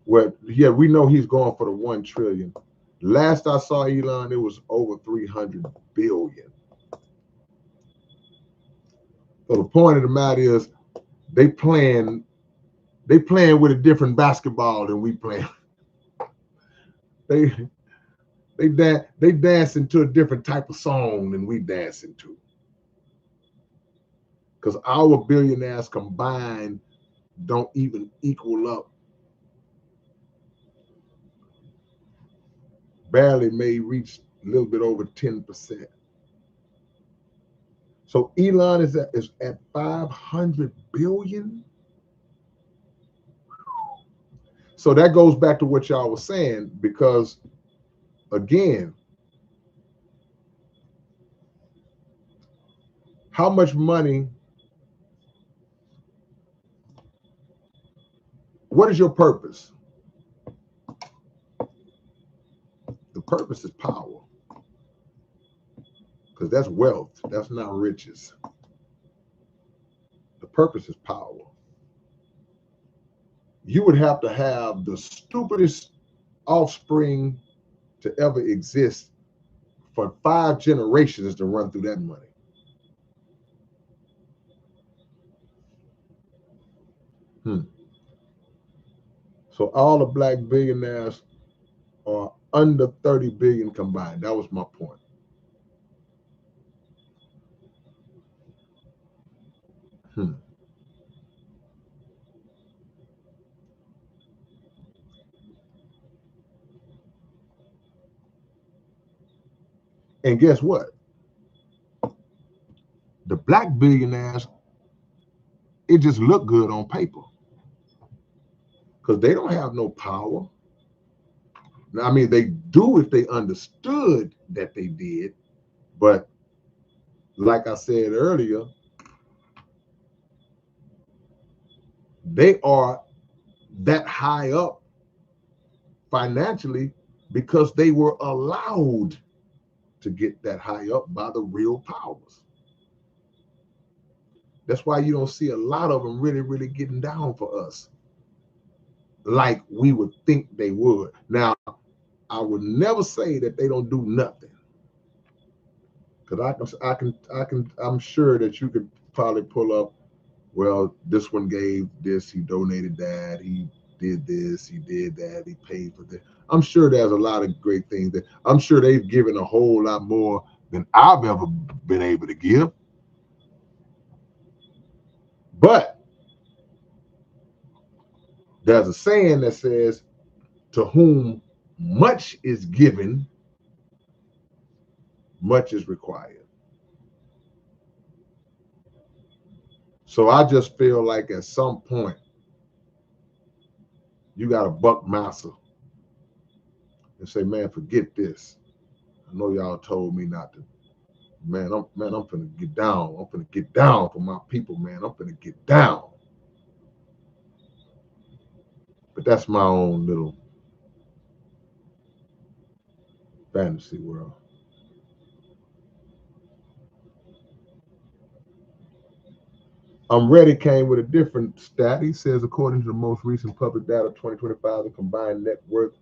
Well, yeah, we know he's going for the 1 trillion. Last I saw Elon, it was over 300 billion. So the point of the matter is they playing with a different basketball than we play. they they dancing to a different type of song than we dancing to. Because our billionaires combined don't even equal up. Barely may reach a little bit over 10%. So Elon is at 500 billion. So that goes back to what y'all was saying, because again, how much money, what is your purpose? The purpose is power, because that's wealth. That's not riches. The purpose is power. You would have to have the stupidest offspring to ever exist for 5 generations to run through that money. So all the black billionaires are under 30 billion combined. That was my point. And guess what? The black billionaires, it just looked good on paper, because they don't have no power. I mean, they do if they understood that they did, but like I said earlier, they are that high up financially because they were allowed to get that high up by the real powers. That's why you don't see a lot of them really, really getting down for us. like we would think they would. Now, I would never say that they don't do nothing, because I'm sure that you could probably pull up. Well, this one gave this, he donated that, he did this, he did that, he paid for this. I'm sure there's a lot of great things that I'm sure they've given a whole lot more than I've ever been able to give. But there's a saying that says, to whom much is given, much is required. So I just feel like at some point you got to buck master and say, man, forget this. I know y'all told me not to. I'm finna get down. I'm finna get down for my people, man. I'm finna get down. But that's my own little fantasy world. I'm Ready came with a different stat. He says, according to the most recent public data, 2025, the combined net worth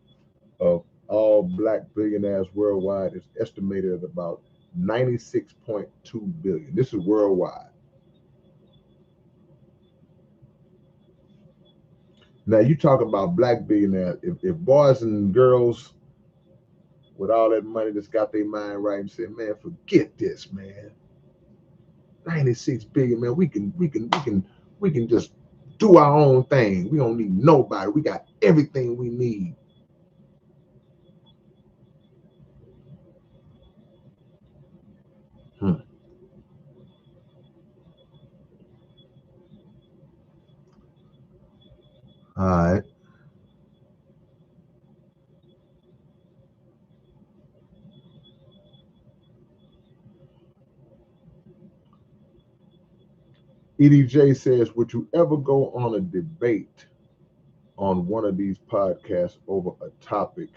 of all black billionaires worldwide is estimated at about 96.2 billion. This is worldwide. Now you talk about black billionaires. If boys and girls with all that money just got their mind right and said, man, forget this, man. 96 billion, man. We can just do our own thing. We don't need nobody. We got everything we need. Hmm. All right. EDJ says, would you ever go on a debate on one of these podcasts over a topic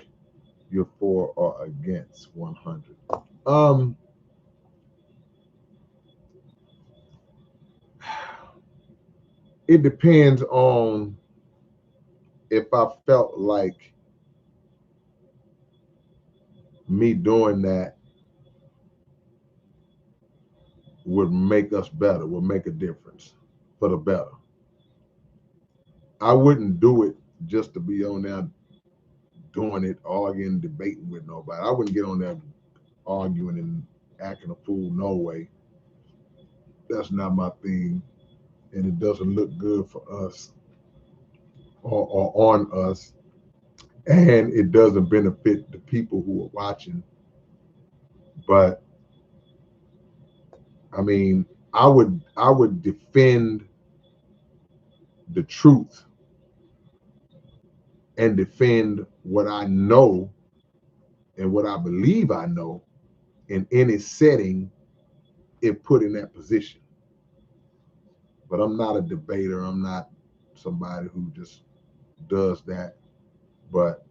you're for or against 100? Um, it depends on if I felt like me doing that would make us better, would make a difference for the better. I wouldn't do it just to be on there doing it, arguing, debating with nobody. I wouldn't get on there arguing and acting a fool. No way. That's not my thing. And it doesn't look good for us or on us. And it doesn't benefit the people who are watching. But I mean, I would defend the truth and defend what I know and what I believe I know in any setting if put in that position. But I'm not a debater. I'm not somebody who just does that. But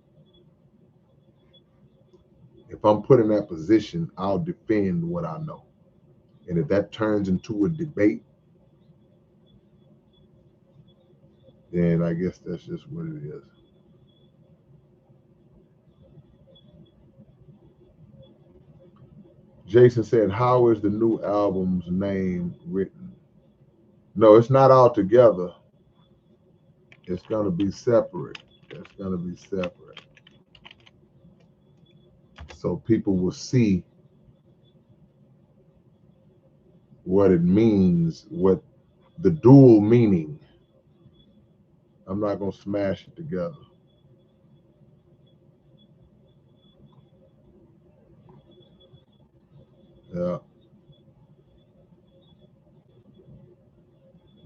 if I'm put in that position, I'll defend what I know. And if that turns into a debate, then I guess that's just what it is. Jason said, how is the new album's name written? No, it's not all together. It's going to be separate. It's going to be separate. So people will see what it means, what the dual meaning. I'm not going to smash it together. Yeah.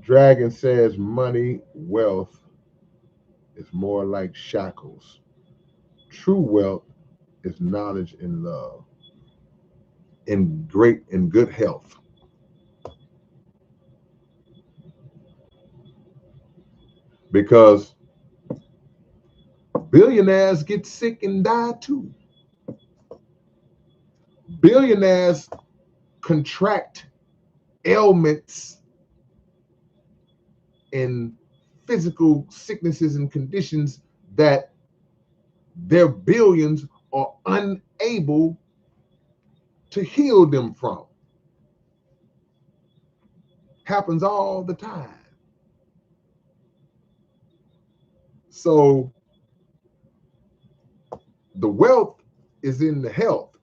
Dragon says money, wealth is more like shackles. True wealth is knowledge and love and good health. Because billionaires get sick and die too. Billionaires contract ailments and physical sicknesses and conditions that their billions are unable to heal them from. Happens all the time. So the wealth is in the health.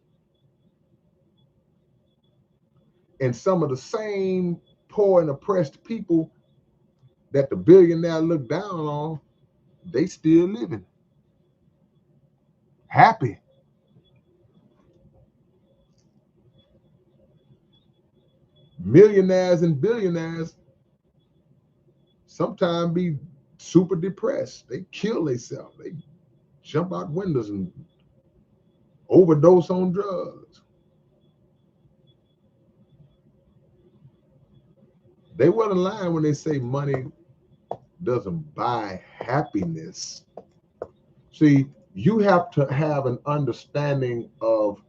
And some of the same poor and oppressed people that the billionaire look down on, they still living happy. Millionaires and billionaires sometimes be super depressed. They kill themselves. They jump out windows and overdose on drugs. They weren't lying when they say money doesn't buy happiness. See, you have to have an understanding of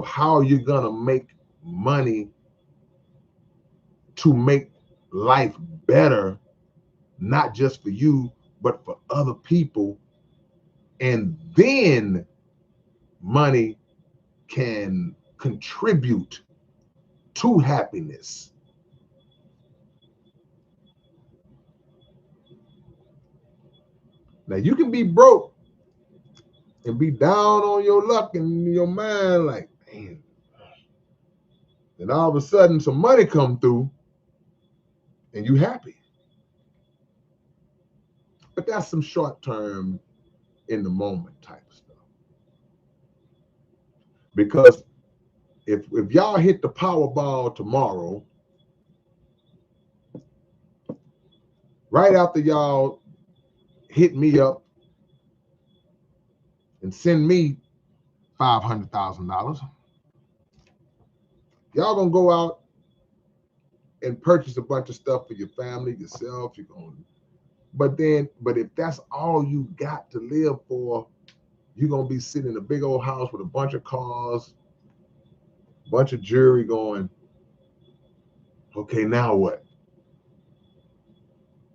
how you're gonna make money to make life better, not just for you, but for other people. And then money can contribute to happiness. Now, you can be broke and be down on your luck and your mind, like, man. Then all of a sudden, some money come through, and you happy. But that's some short term, in the moment type of stuff. Because if y'all hit the Powerball tomorrow, right after y'all hit me up and send me $500,000, y'all gonna go out and purchase a bunch of stuff for your family, yourself. You're gonna, but if that's all you got to live for, you're gonna be sitting in a big old house with a bunch of cars, a bunch of jewelry, going, okay, now what?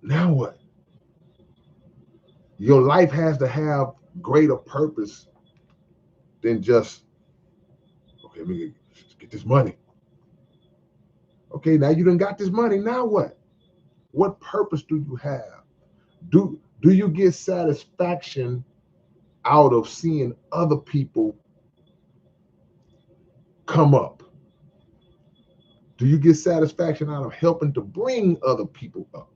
Now what? Your life has to have greater purpose than just, okay, we get this money. Okay, now you done got this money. Now what? What purpose do you have? Do you get satisfaction out of seeing other people come up? Do you get satisfaction out of helping to bring other people up?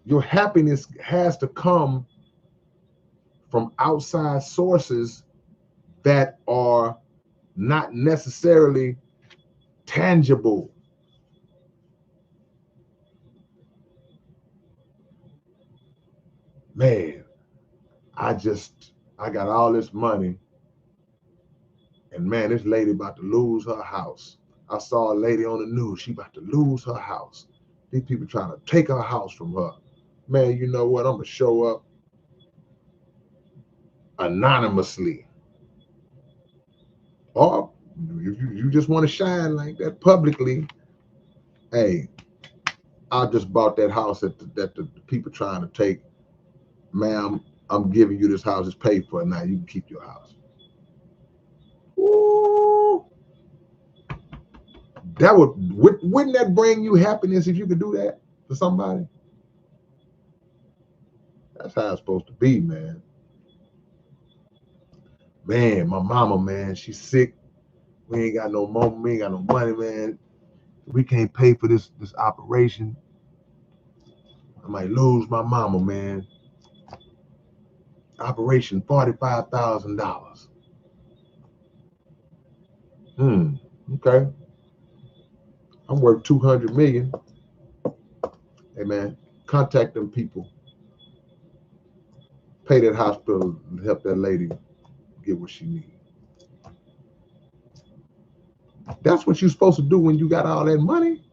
Your happiness has to come from outside sources that are not necessarily tangible. Man, I got all this money, and man, this lady about to lose her house. I saw a lady on the news, she about to lose her house. These people trying to take her house from her. Man, you know what? I'm gonna show up anonymously. Or if you just want to shine like that publicly, hey, I just bought that house that the people trying to take. Ma'am, I'm giving you this house. It's paid for now. You can keep your house. Ooh. Wouldn't that bring you happiness if you could do that for somebody? That's how it's supposed to be, man. Man, my mama, man, she's sick. We ain't got no money. We ain't got no money, man. We can't pay for this operation. I might lose my mama, man. Operation, $45,000. Okay. I'm worth 200 million. Hey, man, contact them people. Pay that hospital and help that lady get what she needs. That's what you're supposed to do when you got all that money.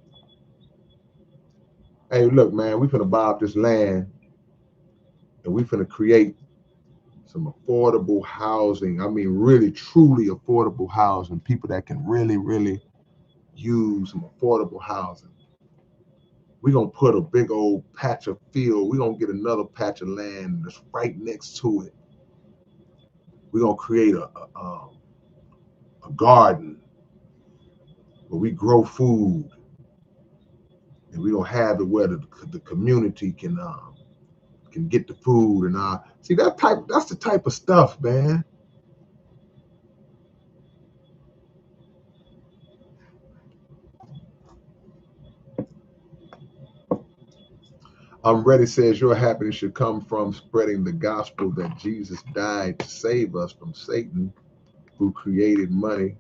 Hey, look, man, we finna buy up this land and we finna create some affordable housing. I mean, really, truly affordable housing. People that can really, really use some affordable housing. we're going to put a big old patch of field. We're going to get another patch of land that's right next to it. We're going to create a garden where we grow food, and we're going to have it where the community can get the food. And see, that's the type of stuff, man. Ready says your happiness should come from spreading the gospel that Jesus died to save us from Satan, who created money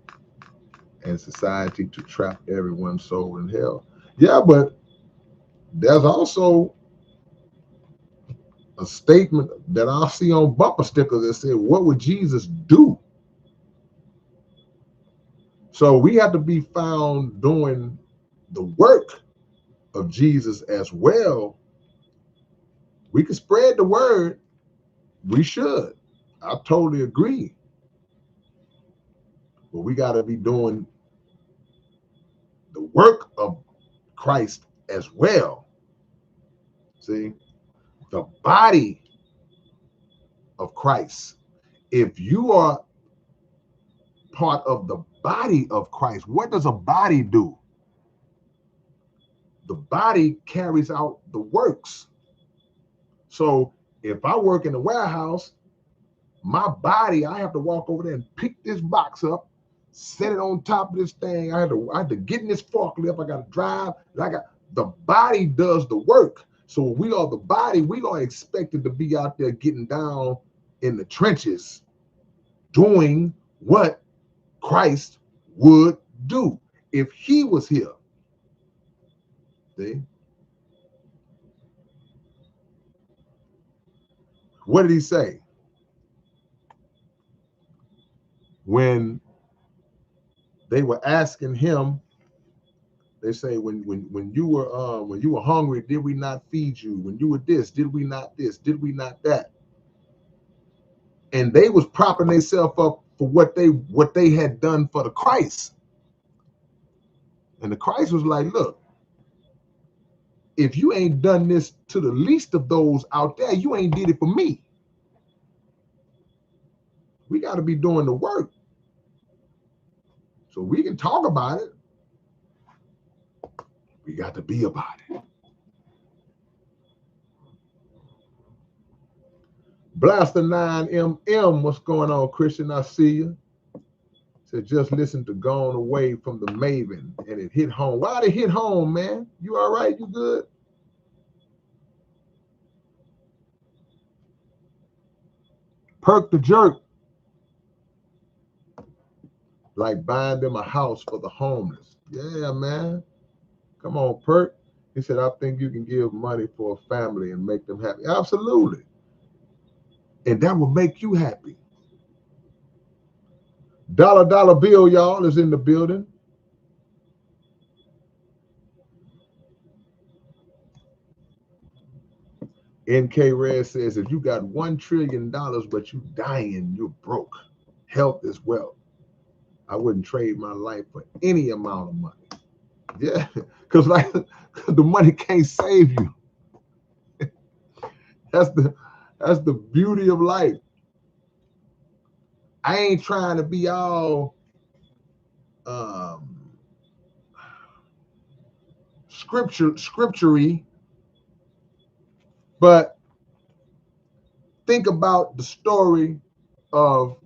and society to trap everyone's soul in hell. Yeah, but there's also a statement that I'll see on bumper stickers that said, what would Jesus do? So we have to be found doing the work of Jesus as well. We can spread the word. We should. I totally agree. But we got to be doing the work of Christ as well. See, the body of Christ. If you are part of the body of Christ, what does a body do? The body carries out the works. So if I work in the warehouse, my body, I have to walk over there and pick this box up, set it on top of this thing. I had to get in this forklift. I got to drive. The body does the work. So we are the body. We are expected to be out there getting down in the trenches, doing what Christ would do if he was here. See? What did he say? When they were asking him, they say, when you were hungry, did we not feed you? When you were this, did we not this? Did we not that? And they was propping themselves up for what they had done for the Christ. And the Christ was like, look, if you ain't done this to the least of those out there, you ain't did it for me. We got to be doing the work. So we can talk about it. We got to be about it. Blaster 9MM, what's going on, Christian? I see you. Said just listen to Gone Away from the Maven, and it hit home. Why'd it hit home, man? You all right? You good? Perk the Jerk, like buying them a house for the homeless. Yeah, man. Come on, Perk. He said, I think you can give money for a family and make them happy. Absolutely. And that will make you happy. Dollar Bill, y'all, is in the building. NK Red says, if you got $1 trillion, but you dying, you're broke. Health is wealth. I wouldn't trade my life for any amount of money. Yeah, because like the money can't save you. That's the beauty of life. I ain't trying to be all scripture-y, but think about the story of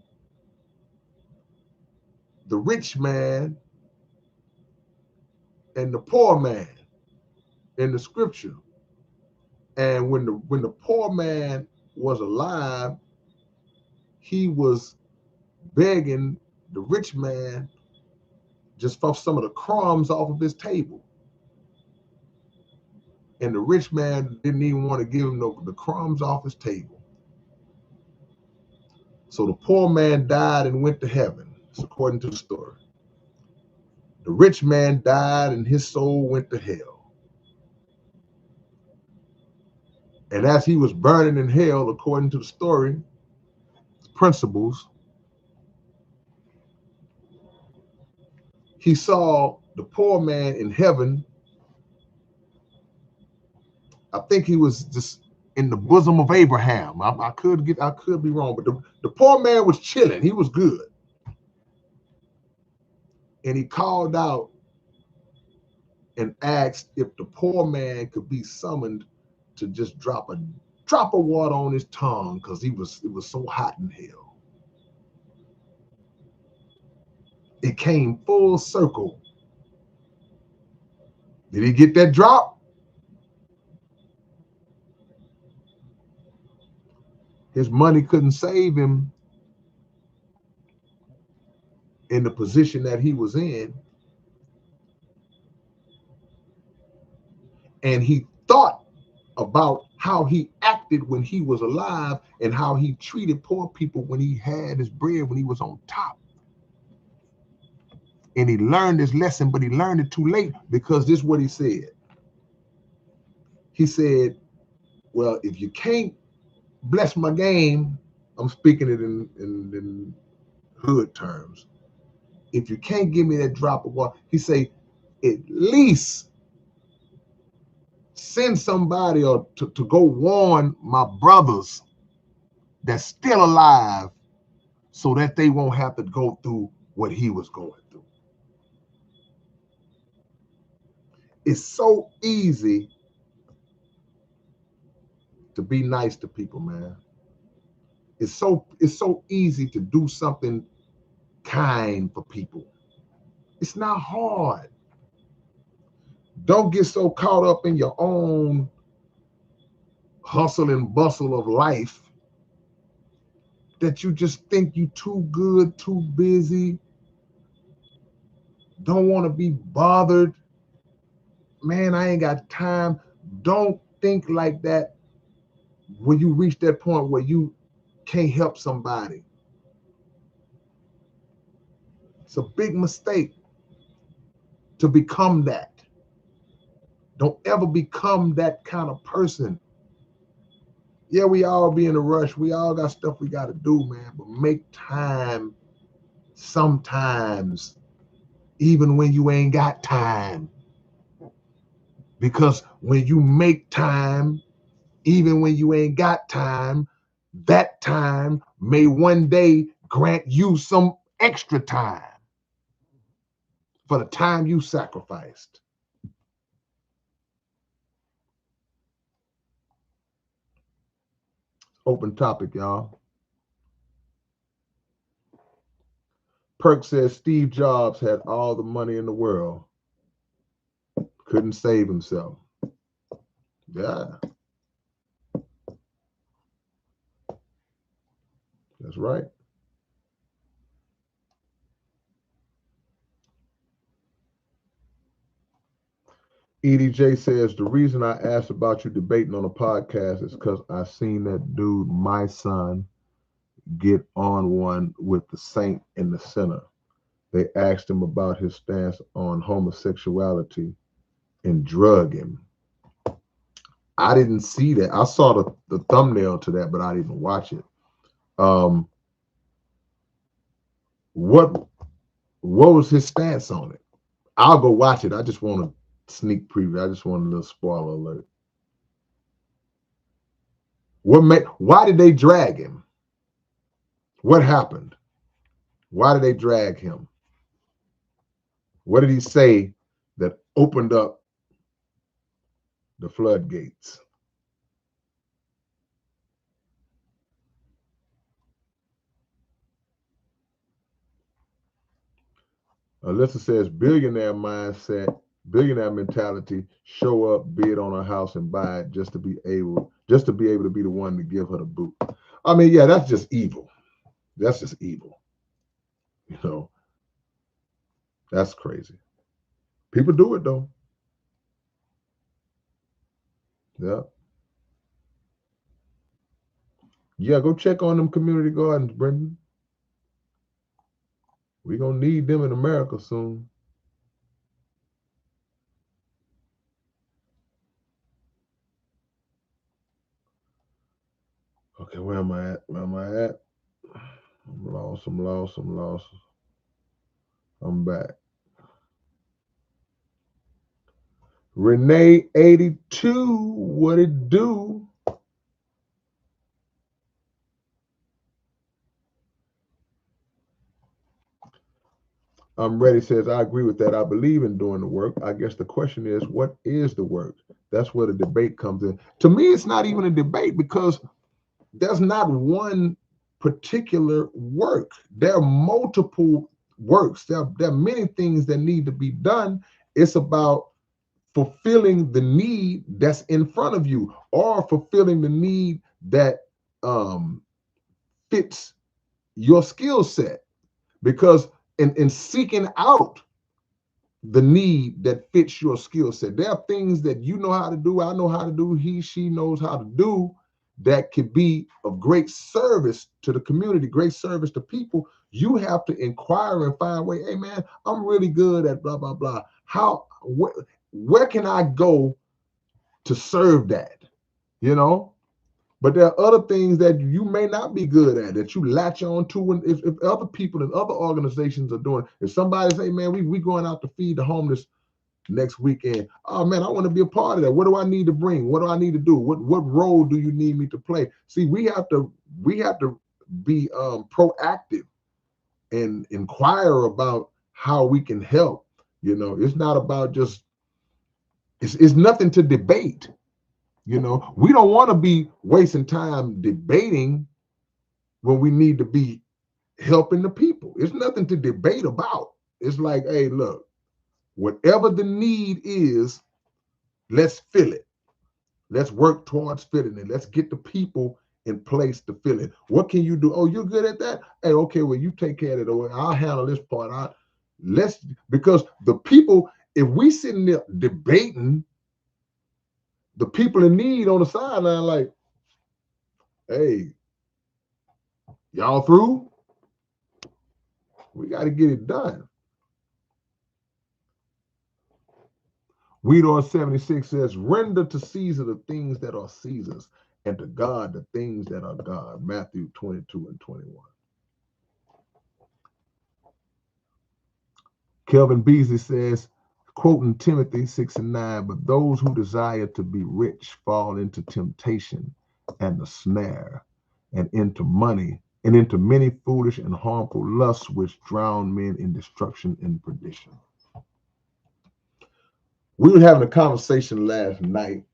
the rich man and the poor man in the scripture. And when the poor man was alive, he was begging the rich man just for some of the crumbs off of his table. And the rich man didn't even want to give him the crumbs off his table. So the poor man died and went to heaven, according to the story. The rich man died and his soul went to hell. And as he was burning in hell, according to the story, principles, he saw the poor man in heaven I think he was just in the bosom of Abraham. I could be wrong, but the poor man was chilling. He was good. And he called out and asked if the poor man could be summoned to just drop a drop of water on his tongue because it was so hot in hell. It came full circle. Did he get that drop? His money couldn't save him in the position that he was in. And he thought about how he acted when he was alive and how he treated poor people when he had his bread, when he was on top. And he learned his lesson, but he learned it too late because this is what he said. He said, well, if you can't bless my game, I'm speaking it in hood terms. If you can't give me that drop of water, he say, at least send somebody or to go warn my brothers that's still alive so that they won't have to go through what he was going through. It's so easy to be nice to people, man. It's so easy to do something kind for people. It's not hard. Don't get so caught up in your own hustle and bustle of life that you just think you too good, too busy, don't want to be bothered. Man, I ain't got time. Don't think like that when you reach that point where you can't help somebody. It's a big mistake to become that. Don't ever become that kind of person. Yeah, we all be in a rush. We all got stuff we got to do, man. But make time sometimes, even when you ain't got time. Because when you make time, even when you ain't got time, that time may one day grant you some extra time for the time you sacrificed. Open topic, y'all. Perk says Steve Jobs had all the money in the world, couldn't save himself. Yeah, that's right. EDJ says the reason I asked about you debating on a podcast is because I seen that dude, my son, get on one with the saint in the center. They asked him about his stance on homosexuality and drug him. I didn't see that. I saw the thumbnail to that, but I didn't watch it. Um, what was his stance on it? I'll go watch it. I just want a sneak preview. I just want a little spoiler alert. Why did they drag him? What happened? Why did they drag him? What did he say that opened up the floodgates? Alyssa says billionaire mindset, billionaire mentality, show up, bid on her house and buy it just to be able to be the one to give her the boot. I mean, yeah, that's just evil. That's just evil. You know, that's crazy. People do it though. Yeah. Yeah, go check on them community gardens, Brendan. We're gonna need them in America soon. Okay, where am I at? Where am I at? I'm lost. I'm lost. I'm lost. I'm back. Renee 82, what it do? Ready says, I agree with that. I believe in doing the work. I guess the question is, what is the work? That's where the debate comes in. To me, it's not even a debate because there's not one particular work. There are multiple works. There are many things that need to be done. It's about fulfilling the need that's in front of you or fulfilling the need that fits your skill set. Because in seeking out the need that fits your skill set, there are things that you know how to do, I know how to do, she knows how to do, that could be of great service to the community, great service to people. You have to inquire and find a way. Hey man, I'm really good at blah blah blah. Where can I go to serve that? You know, but there are other things that you may not be good at that you latch on to. And if other people and other organizations are doing, if somebody say, man, we going out to feed the homeless next weekend. Oh man, I want to be a part of that. What do I need to bring? What do I need to do? What role do you need me to play? See, we have to be proactive and inquire about how we can help. You know, it's not about just it's nothing to debate. You know, we don't want to be wasting time debating when we need to be helping the people. It's nothing to debate about. It's like, hey, look, whatever the need is, let's fill it. Let's work towards filling it. Let's get the people in place to fill it. What can you do? Oh, you're good at that? Hey, okay, well, you take care of it. Or I'll handle this part. Because the people, if we sitting there debating, the people in need on the sideline, like, hey, y'all through? We got to get it done. Weedor 76 says, render to Caesar the things that are Caesar's, and to God the things that are God. Matthew 22 and 21. Kelvin Beasley says, quoting Timothy 6 and 9, but those who desire to be rich fall into temptation and the snare, and into money, and into many foolish and harmful lusts which drown men in destruction and perdition. We were having a conversation last night,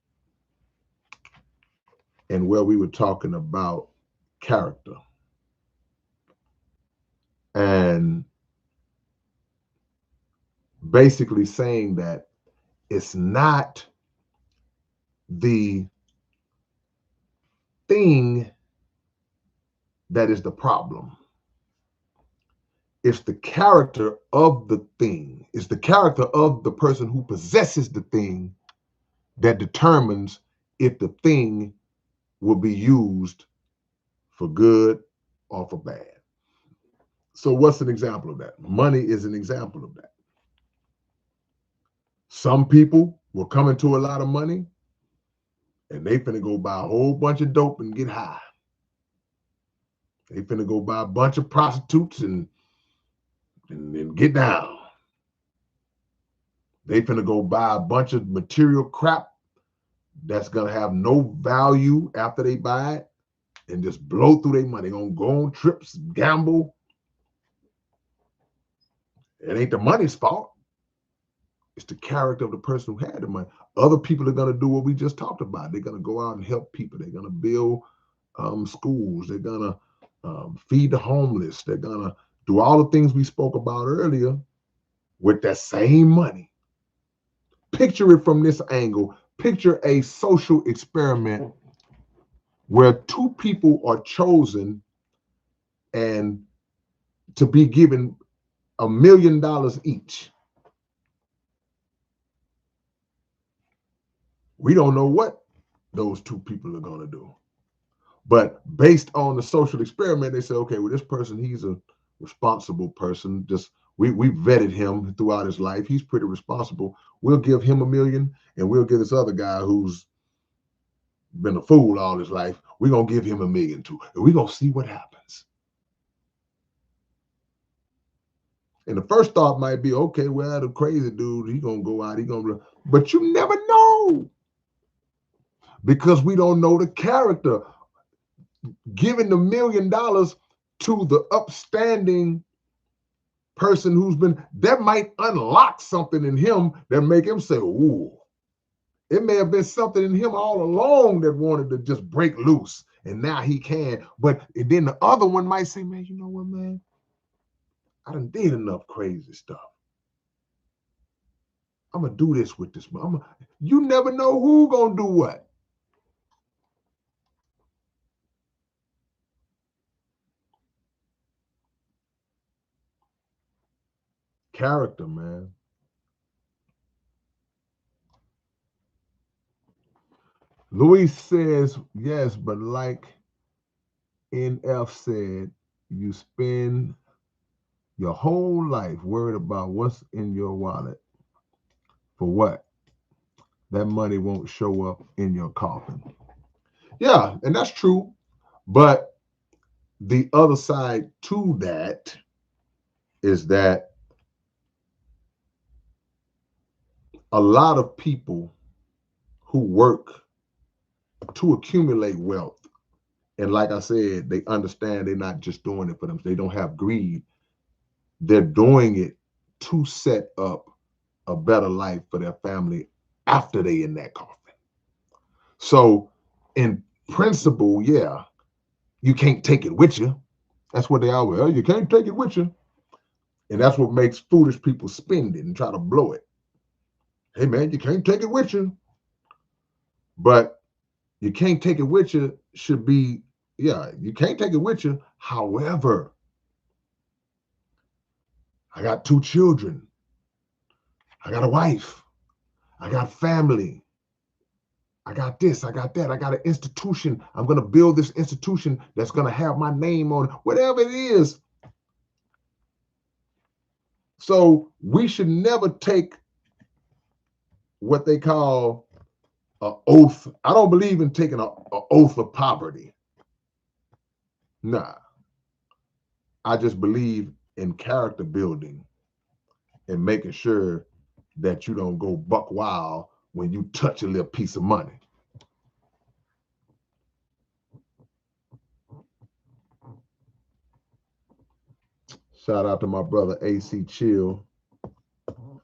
and where we were talking about character. And basically saying that it's not the thing that is the problem. It's the character of the thing. It's the character of the person who possesses the thing that determines if the thing will be used for good or for bad. So what's an example of that? Money is an example of that. Some people will come into a lot of money and they finna go buy a whole bunch of dope and get high. They finna go buy a bunch of prostitutes and get down. They finna go buy a bunch of material crap that's gonna have no value after they buy it and just blow through their money. They're gonna go on trips, gamble. It ain't the money's fault. It's the character of the person who had the money. Other people are gonna do what we just talked about. They're gonna go out and help people. They're gonna build schools. They're gonna feed the homeless. They're gonna do all the things we spoke about earlier with that same money. Picture it from this angle. Picture a social experiment where two people are chosen and to be given $1 million each. We don't know what those two people are going to do. But based on the social experiment, they say, okay, well, this person, he's a responsible person. Just we vetted him throughout his life. He's pretty responsible. We'll give him $1 million, and we'll give this other guy who's been a fool all his life, we're going to give him $1 million too. And we're going to see what happens. And the first thought might be, okay, well, the crazy dude, he's going to go out, he's going to, But you never know because we don't know the character. Giving the $1 million to the upstanding person who's been, that might unlock something in him that make him say, ooh, it may have been something in him all along that wanted to just break loose. And now he can. But then the other one might say, man, you know what, man? I done did enough crazy stuff. I'm going to do this with this. You never know who going to do what. Character, man. Luis says, yes, but like NF said, you spend your whole life worried about what's in your wallet. For what? That money won't show up in your coffin. Yeah, and that's true. But the other side to that is that a lot of people who work to accumulate wealth, and like I said, they understand they're not just doing it for them. They don't have greed. They're doing it to set up a better life for their family after they in that coffin. So in principle, yeah, you can't take it with you. That's what they always, oh, you can't take it with you. And that's what makes foolish people spend it and try to blow it. Hey man, you can't take it with you. But you can't take it with you should be, yeah, you can't take it with you. However, I got 2 children. I got a wife. I got family. I got this, I got that. I got an institution. I'm going to build this institution that's going to have my name on it, whatever it is. So we should never take what they call an oath. I don't believe in taking an oath of poverty. Nah. I just believe in character building and making sure that you don't go buck wild when you touch a little piece of money. Shout out to my brother AC Chill.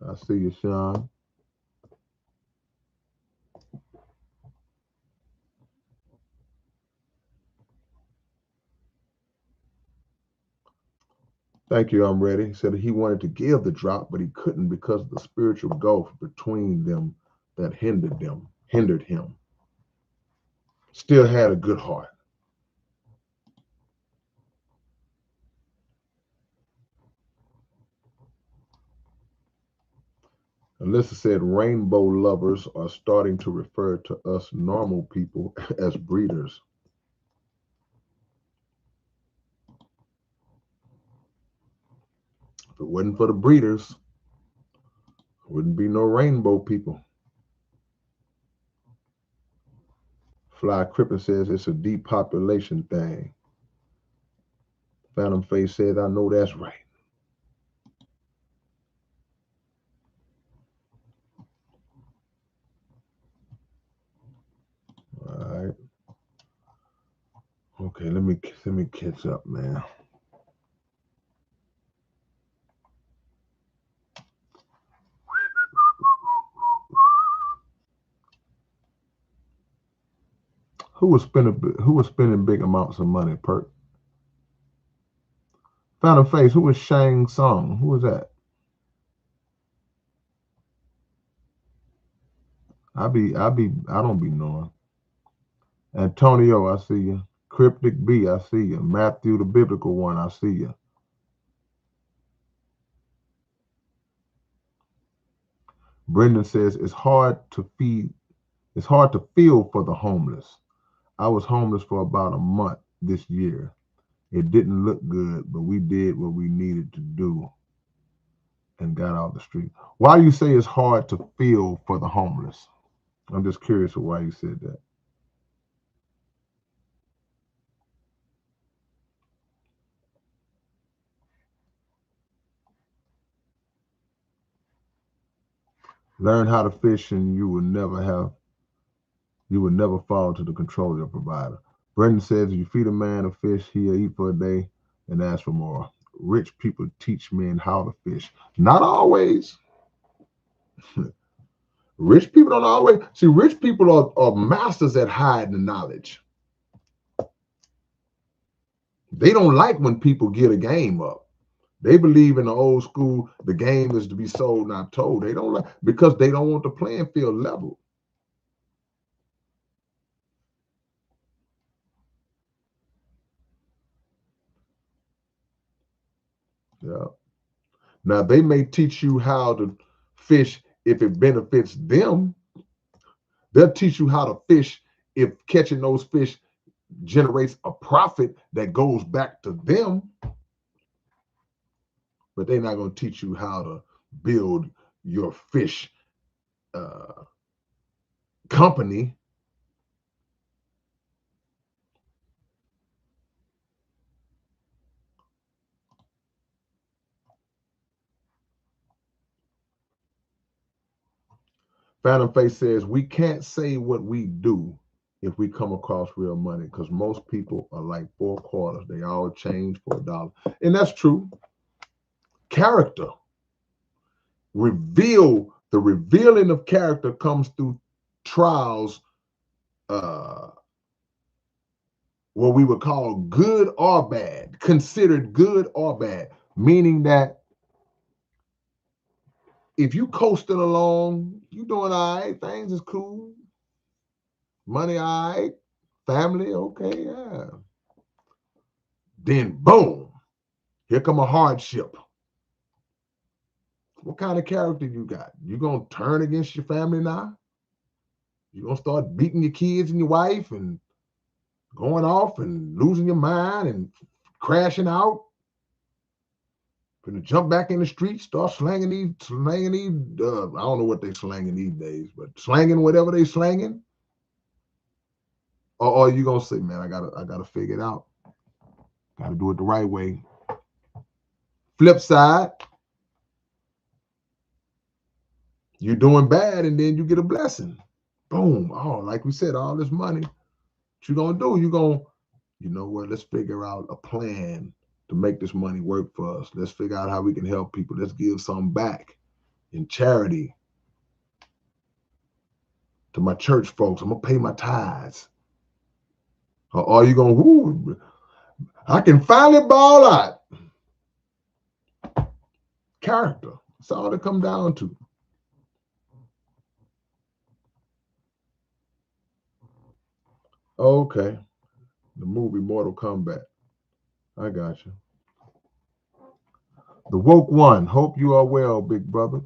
I see you, Sean. Thank you, I'm ready. He said he wanted to give the drop, but he couldn't because of the spiritual gulf between them that hindered him. Still had a good heart. Alyssa said rainbow lovers are starting to refer to us normal people as breeders. If it wasn't for the breeders, wouldn't be no rainbow people. Fly Crippen says it's a depopulation thing. Phantom Face says, I know that's right. All right. Okay, let me catch up, man. Who was spending big amounts of money, Perk? Phantom Face, who was Shang Tsung? Who was that? I don't be knowing. Antonio, I see you. Cryptic B, I see you. Matthew, the biblical one, I see you. Brendan says it's hard to feel for the homeless. I was homeless for about a month this year. It didn't look good, but we did what we needed to do and got out the street. Why do you say it's hard to feel for the homeless? I'm just curious of why you said that. Learn how to fish and you will never fall to the control of your provider. Brendan says if you feed a man a fish, he'll eat for a day and ask for more. Rich people teach men how to fish. Not always. Rich people don't always see. Rich people are masters at hiding the knowledge. They don't like when people get a game up. They believe in the old school, the game is to be sold, not told. They don't like because they don't want the playing field level. Yeah. Now they may teach you how to fish if it benefits them. They'll teach you how to fish if catching those fish generates a profit that goes back to them. But they're not going to teach you how to build your fish uh, company. Phantom Face says we can't say what we do if we come across real money because most people are like 4 quarters. They all change for $1. And that's true. Character. The revealing of character comes through trials, uh, what we would call good or bad, considered good or bad, meaning that if you coasting along, you doing all right, things is cool, money all right, family okay, yeah. Then boom, here come a hardship. What kind of character you got? You gonna turn against your family now? You gonna start beating your kids and your wife and going off and losing your mind and crashing out? Gonna jump back in the street, start slanging these, I don't know what they slanging these days, but slanging whatever they slanging? Or are you gonna say, man, I gotta figure it out. Gotta do it the right way. Flip side, you're doing bad and then you get a blessing. Boom. Oh, like we said, all this money. What you gonna do? You know what? Let's figure out a plan to make this money work for us. Let's figure out how we can help people. Let's give some back in charity to my church folks. I'm gonna pay my tithes. Or are you gonna, whoo, I can finally ball out? Character. That's all it come down to. Okay. The movie Mortal Kombat. I got you. The Woke One. Hope you are well, big brother.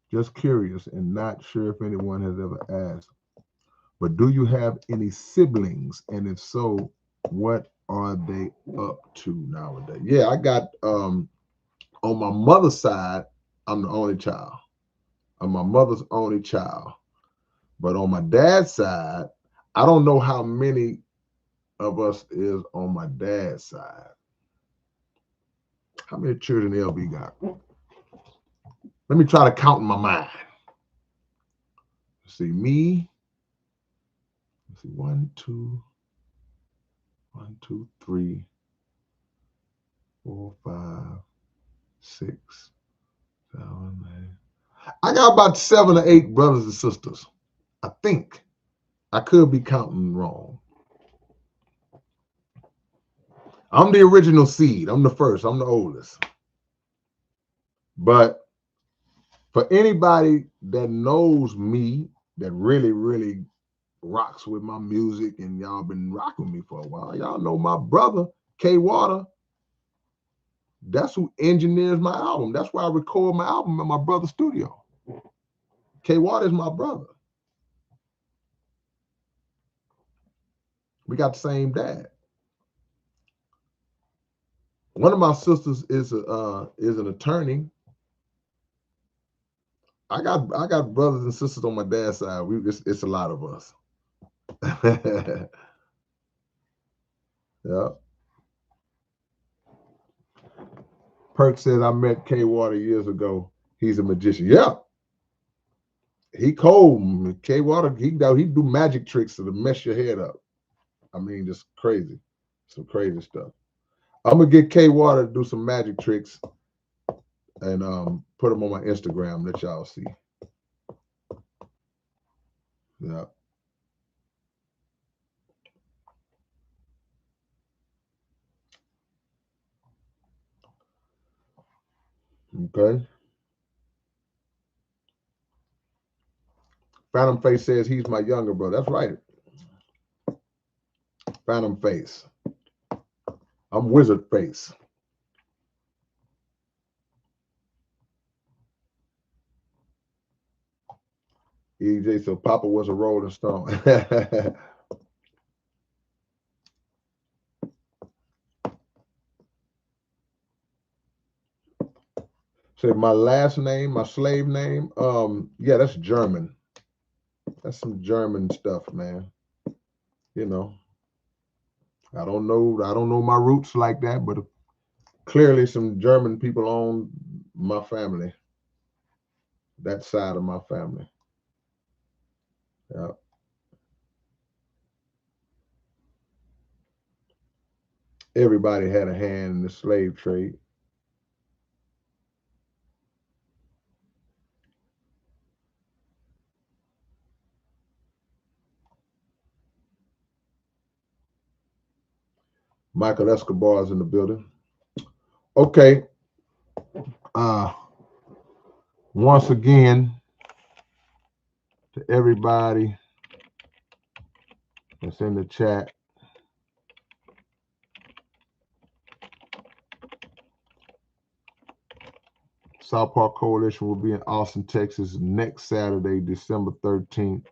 Just curious and not sure if anyone has ever asked. But do you have any siblings? And if so, what are they up to nowadays? Yeah, I got on my mother's side, I'm the only child. I'm my mother's only child. But on my dad's side, I don't know how many of us is on my dad's side. How many children LB got? Let me try to count in my mind. See, me. Let's see, 1, 2, 3, 4, 5, 6, 7, 8. I got about 7 or 8 brothers and sisters. I think. I could be counting wrong. I'm the original seed. I'm the first. I'm the oldest. But for anybody that knows me, that really, really rocks with my music, and y'all been rocking with me for a while, y'all know my brother, K Water. That's who engineers my album. That's why I record my album in my brother's studio. K Water is my brother. We got the same dad. One of my sisters is an attorney. I got brothers and sisters on my dad's side. It's a lot of us. Yeah. Perk says I met K Water years ago. He's a magician. Yeah. He cold. K Water, he do magic tricks to mess your head up. I mean, just crazy. Some crazy stuff. I'm gonna get K Water to do some magic tricks and put them on my Instagram. Let y'all see. Yeah. Okay. Phantom Face says he's my younger brother. That's right. Phantom Face. I'm Wizard Face. EJ, so Papa was a Rolling Stone. Say my last name, my slave name. Yeah, that's German. That's some German stuff, man. You know, I don't know my roots like that, but clearly some German people own my family. That side of my family. Yeah. Everybody had a hand in the slave trade. Michael Escobar is in the building. Okay. Once again, to everybody that's in the chat, South Park Coalition will be in Austin, Texas next Saturday, December 13th.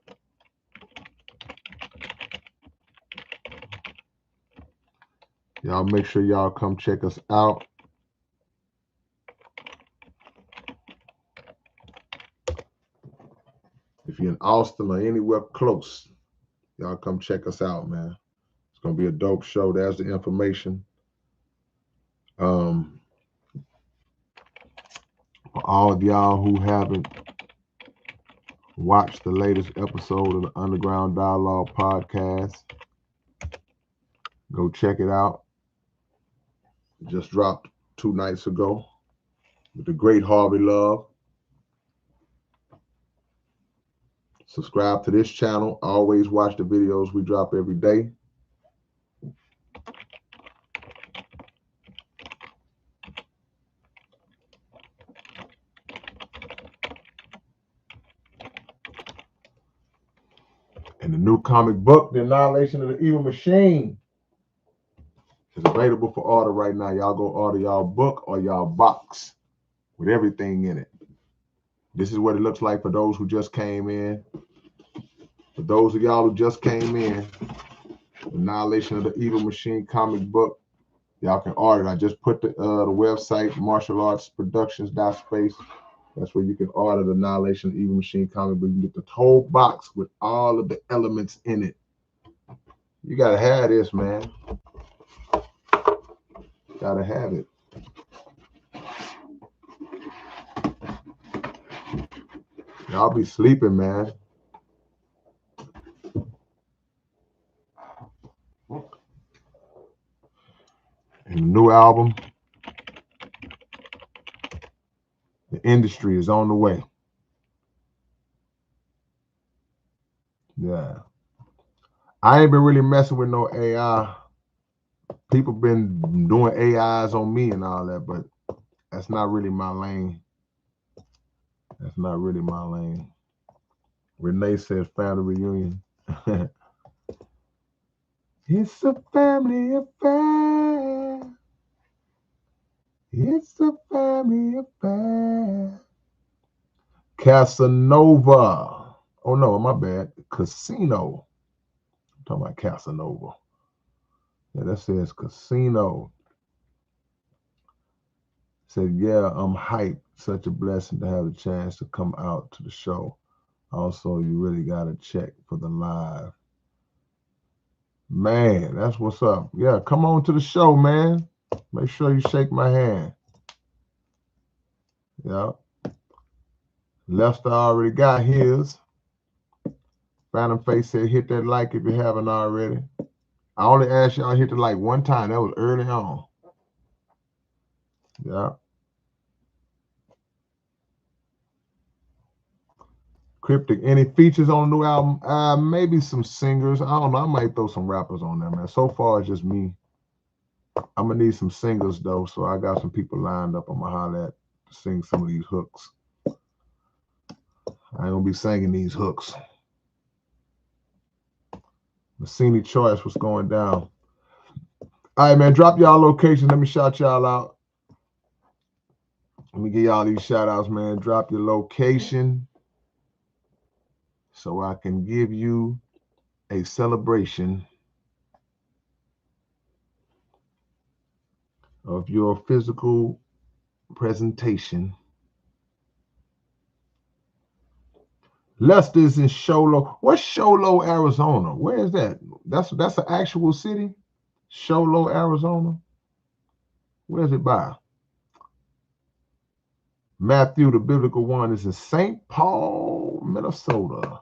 Y'all make sure y'all come check us out. If you're in Austin or anywhere close, y'all come check us out, man. It's going to be a dope show. There's the information. For all of y'all who haven't watched the latest episode of the Underground Dialogue podcast, go check it out. It just dropped 2 nights ago with the great Harvey Love. Subscribe to this channel. Always watch the videos we drop every day. And the new comic book, The Annihilation of the Evil Machine, is available for order right now. Y'all go order y'all book or y'all box with everything in it. This is what it looks like for those who just came in. For those of y'all who just came in, The Annihilation of the Evil Machine comic book, y'all can order it. I just put the website, martialartsproductions.space. That's where you can order The Annihilation of the Evil Machine comic book. You can get the whole box with all of the elements in it. You gotta have this, man. Gotta have it. Y'all be sleeping, man. And the new album, The Industry, is on the way. Yeah. I ain't been really messing with no AI. People been doing AIs on me and all that, but that's not really my lane. That's not really my lane. Renee says family reunion. It's a family affair. It's a family affair. Casanova. Oh no, my bad. Casino. I'm talking about Casanova. Yeah, that says casino. Said, yeah, I'm hyped. Such a blessing to have a chance to come out to the show. Also, you really got to check for the live. Man, that's what's up. Yeah, come on to the show, man. Make sure you shake my hand. Yeah. Lester already got his. Phantom Face said, hit that like if you haven't already. I only asked y'all to hit the like one time. That was early on. Yeah. Cryptic. Any features on the new album? Maybe some singers. I don't know. I might throw some rappers on there, man. So far, it's just me. I'm gonna need some singers though, so I got some people lined up. I'm gonna holler at to sing some of these hooks. I ain't gonna be singing these hooks. Messini Choice, what's going down? All right, man. Drop y'all location. Let me shout y'all out. Let me give y'all these shout outs, man. Drop your location so I can give you a celebration of your physical presentation. Lester's in Sholo. What's Sholo, Arizona? Where is that? That's an actual city? Sholo, Arizona? Where's it by? Matthew, the biblical one, is in St. Paul, Minnesota.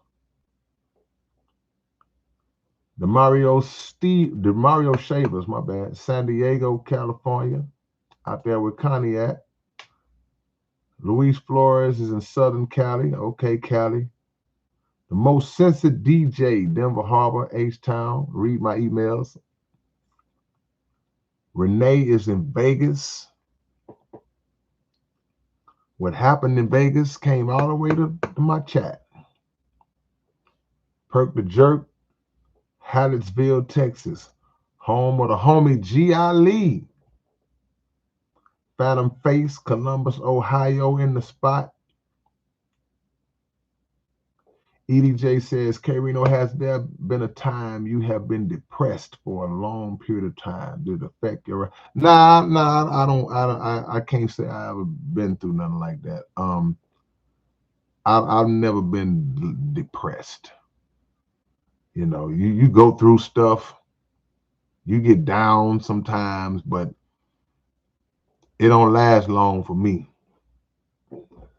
The Mario Shavers, my bad. San Diego, California. Out there with Cognac. Luis Flores is in Southern Cali. Okay, Cali. The most censored DJ, Denver Harbor, H-Town. Read my emails. Renee is in Vegas. What happened in Vegas came all the way to my chat. Perk the Jerk, Hallettsville, Texas. Home of the homie G.I. Lee. Phantom Face, Columbus, Ohio in the spot. EDJ says, K-Rino, has there been a time you have been depressed for a long period of time? Did it affect your... Nah, I can't say I ever been through nothing like that. I've never been depressed. You know, you go through stuff, you get down sometimes, but it don't last long for me.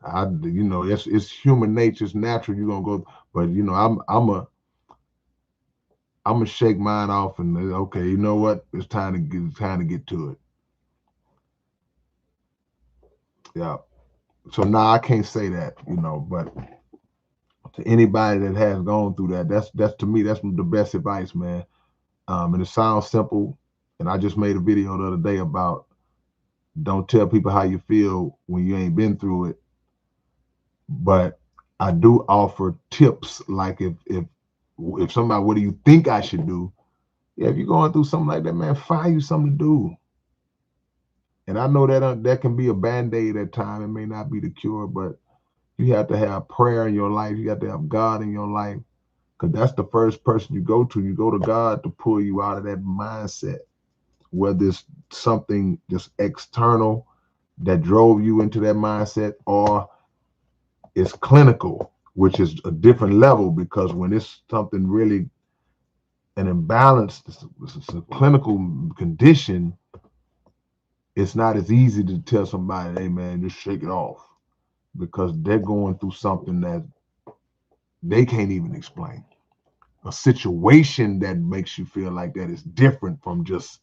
It's human nature, it's natural. You're gonna go, but I'm gonna shake mine off and okay, you know what? It's time to get to it. Yeah. So now I can't say that, but to anybody that has gone through that, that's to me, that's the best advice, man. And it sounds simple. And I just made a video the other day about don't tell people how you feel when you ain't been through it. But I do offer tips, like if somebody, what do you think I should do? Yeah, if you're going through something like that, man, find you something to do. And I know that can be a band-aid at time. It may not be the cure, but you have to have prayer in your life. You have to have God in your life, because that's the first person you go to. You go to God to pull you out of that mindset, whether it's something just external that drove you into that mindset, or it's clinical, which is a different level, because when it's something really an imbalance, it's a clinical condition, it's not as easy to tell somebody, hey man, just shake it off, because they're going through something that they can't even explain. A situation that makes you feel like that is different from just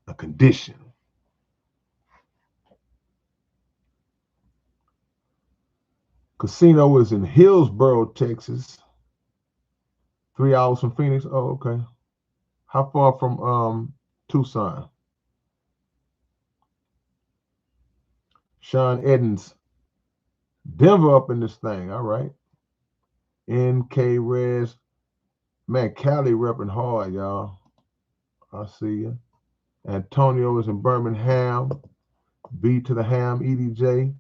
a condition. Casino is in Hillsboro, Texas. 3 hours from Phoenix. Oh, okay. How far from Tucson? Sean Edens. Denver up in this thing. All right. NK Rez. Man, Cali repping hard, y'all. I see you. Antonio is in Birmingham. B to the Ham, EDJ.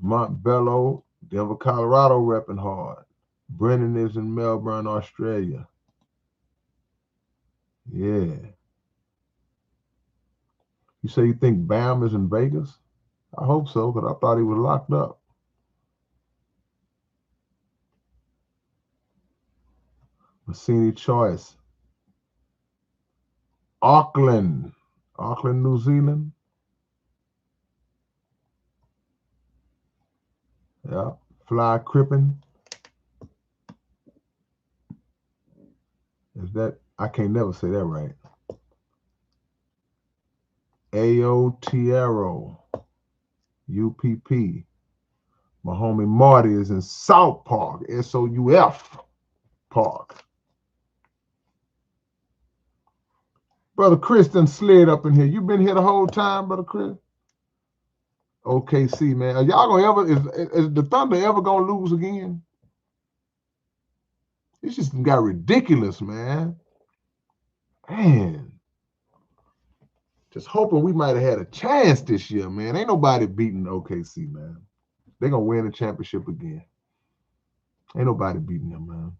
Montbello, Denver, Colorado repping hard. Brennan is in Melbourne, Australia. Yeah. You say you think Bam is in Vegas? I hope so, because I thought he was locked up. Messini Choice. Auckland, New Zealand. Yeah. Fly Crippen. Is that? I can't never say that right. Aotiero. UPP. My homie Marty is in South Park. SOUF Park. Brother Chris done slid up in here. You been here the whole time, Brother Chris? OKC, man. Are y'all gonna ever, is the Thunder ever gonna lose again? It's just got ridiculous, man. Man. Just hoping we might have had a chance this year, man. Ain't nobody beating OKC, man. They're gonna win the championship again. Ain't nobody beating them, man.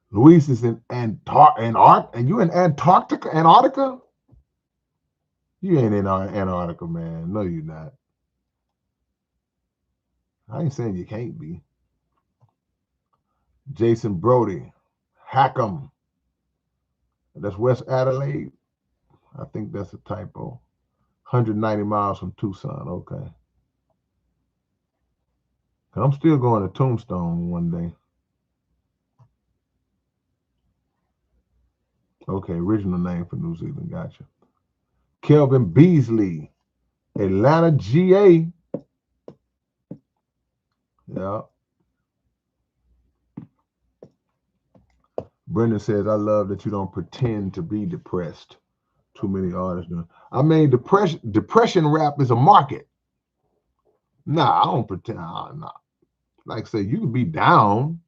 Luis is in Antarctica, and you in Antarctica? You ain't in Antarctica, man. No, you're not. I ain't saying you can't be. Jason Brody, Hackham. That's West Adelaide. I think that's a typo. 190 miles from Tucson. Okay. I'm still going to Tombstone one day. Okay, original name for New Zealand. Gotcha. Kelvin Beasley, Atlanta, GA. Yeah. Brendan says, I love that you don't pretend to be depressed. Too many artists do. I mean, depression rap is a market. Nah, I don't pretend. Nah. Like I say, you can be down.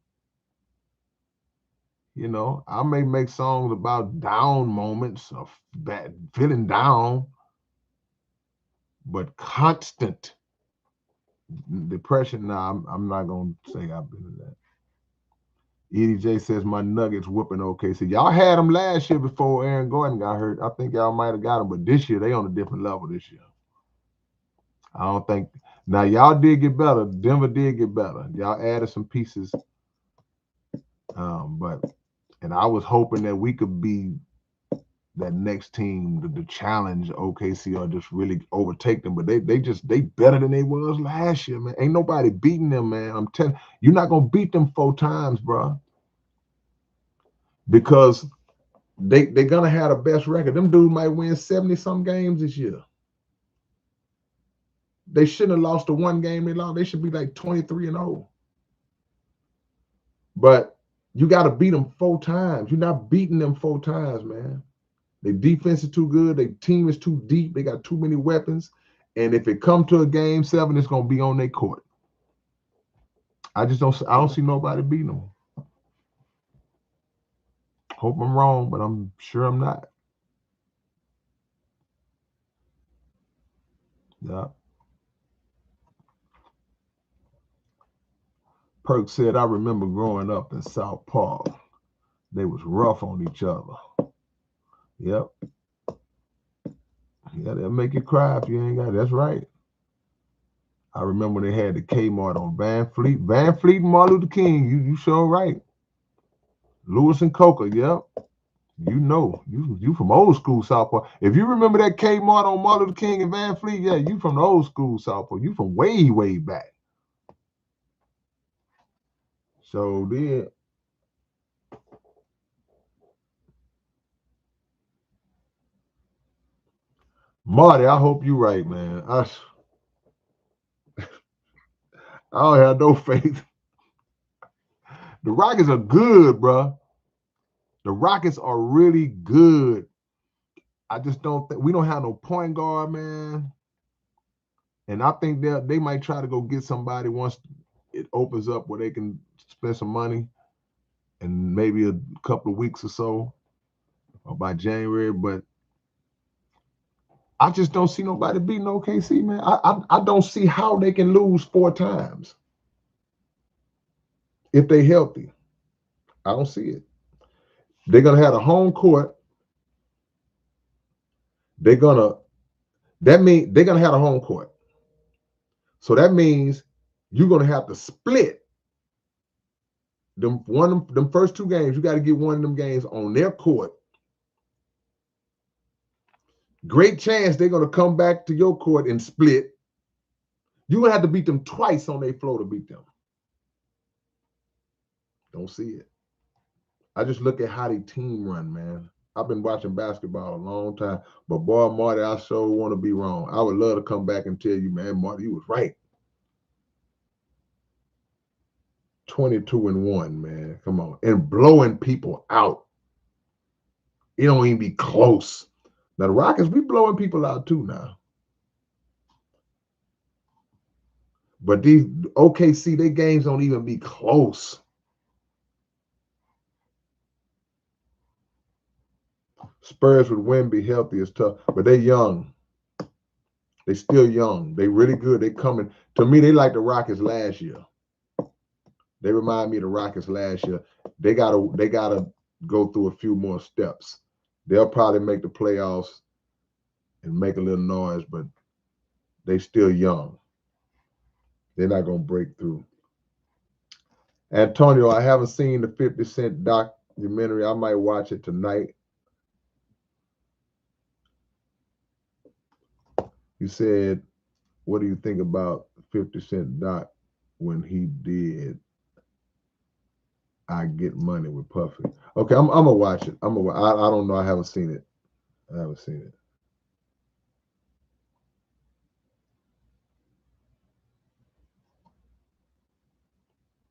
You know, I may make songs about down moments of bad feeling down, but constant depression. Nah, I'm not gonna say I've been in that. Edie J says my Nuggets whooping OKC. Y'all had them last year before Aaron Gordon got hurt. I think y'all might have got them, but this year they on a different level this year. I don't think. Now y'all did get better. Denver did get better. Y'all added some pieces, and I was hoping that we could be that next team to challenge OKC or just really overtake them. But they better than they was last year, man. Ain't nobody beating them, man. I'm telling you, you're not gonna beat them 4 times, bro. Because they're gonna have the best record. Them dudes might win 70-some games this year. They shouldn't have lost the one game they lost. They should be like 23-0. But you got to beat them 4 times. You're not beating them 4 times, man. Their defense is too good. Their team is too deep. They got too many weapons. And if it come to a game 7, it's gonna be on their court. I don't see nobody beating them. Hope I'm wrong, but I'm sure I'm not. Yeah. Perk said, I remember growing up in South Park. They was rough on each other. Yep. Yeah, they'll make you cry if you ain't got it. That's right. I remember they had the Kmart on Van Fleet. Van Fleet and Martin Luther King. You sure right. Lewis and Coca, yep. You know, you from old school South Park. If you remember that Kmart on Martin Luther King and Van Fleet, yeah, you from the old school South Park. You from way, way back. So then, Marty, I hope you're right, man. I don't have no faith. The Rockets are good, bro. The Rockets are really good. I just don't think we don't have no point guard, man. And I think they might try to go get somebody once it opens up where they can spend some money in maybe a couple of weeks or so, or by January. But I just don't see nobody beating OKC, man. I don't see how they can lose 4 times if they healthy. I don't see it. They're gonna have a home court. That means they're gonna have a home court. So that means you're gonna have to split them first 2 games. You got to get one of them games on their court. Great chance they're gonna come back to your court and split. You're going to have to beat them twice on their floor to beat them. Don't see it. I just look at how they team run, man. I've been watching basketball a long time, but boy, Marty, I sure want to be wrong. I would love to come back and tell you, man, Marty, you was right. 22-1, man. Come on. And blowing people out. It don't even be close. Now, the Rockets, we blowing people out too now. But these OKC, their games don't even be close. Spurs with Wemby healthy is tough, but they young. They still young. They really good. They coming. To me, they like the Rockets last year. They remind me of the Rockets last year. They gotta go through a few more steps. They'll probably make the playoffs and make a little noise, but they still young. They're not gonna break through. Antonio, I haven't seen the 50 Cent documentary. I might watch it tonight. You said, what do you think about 50 Cent doc when he did I Get Money with Puffy? Okay, I'm gonna watch it. I don't know. I haven't seen it. I haven't seen it.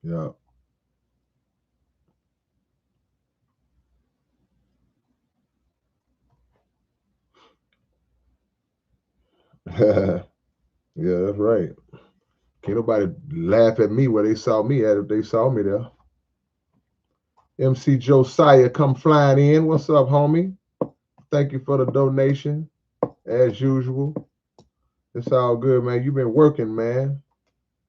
Yeah. Yeah, that's right. Can't nobody laugh at me where they saw me at if they saw me there. MC Josiah come flying in. What's up, homie? Thank you for the donation, as usual. It's all good, man. You've been working, man.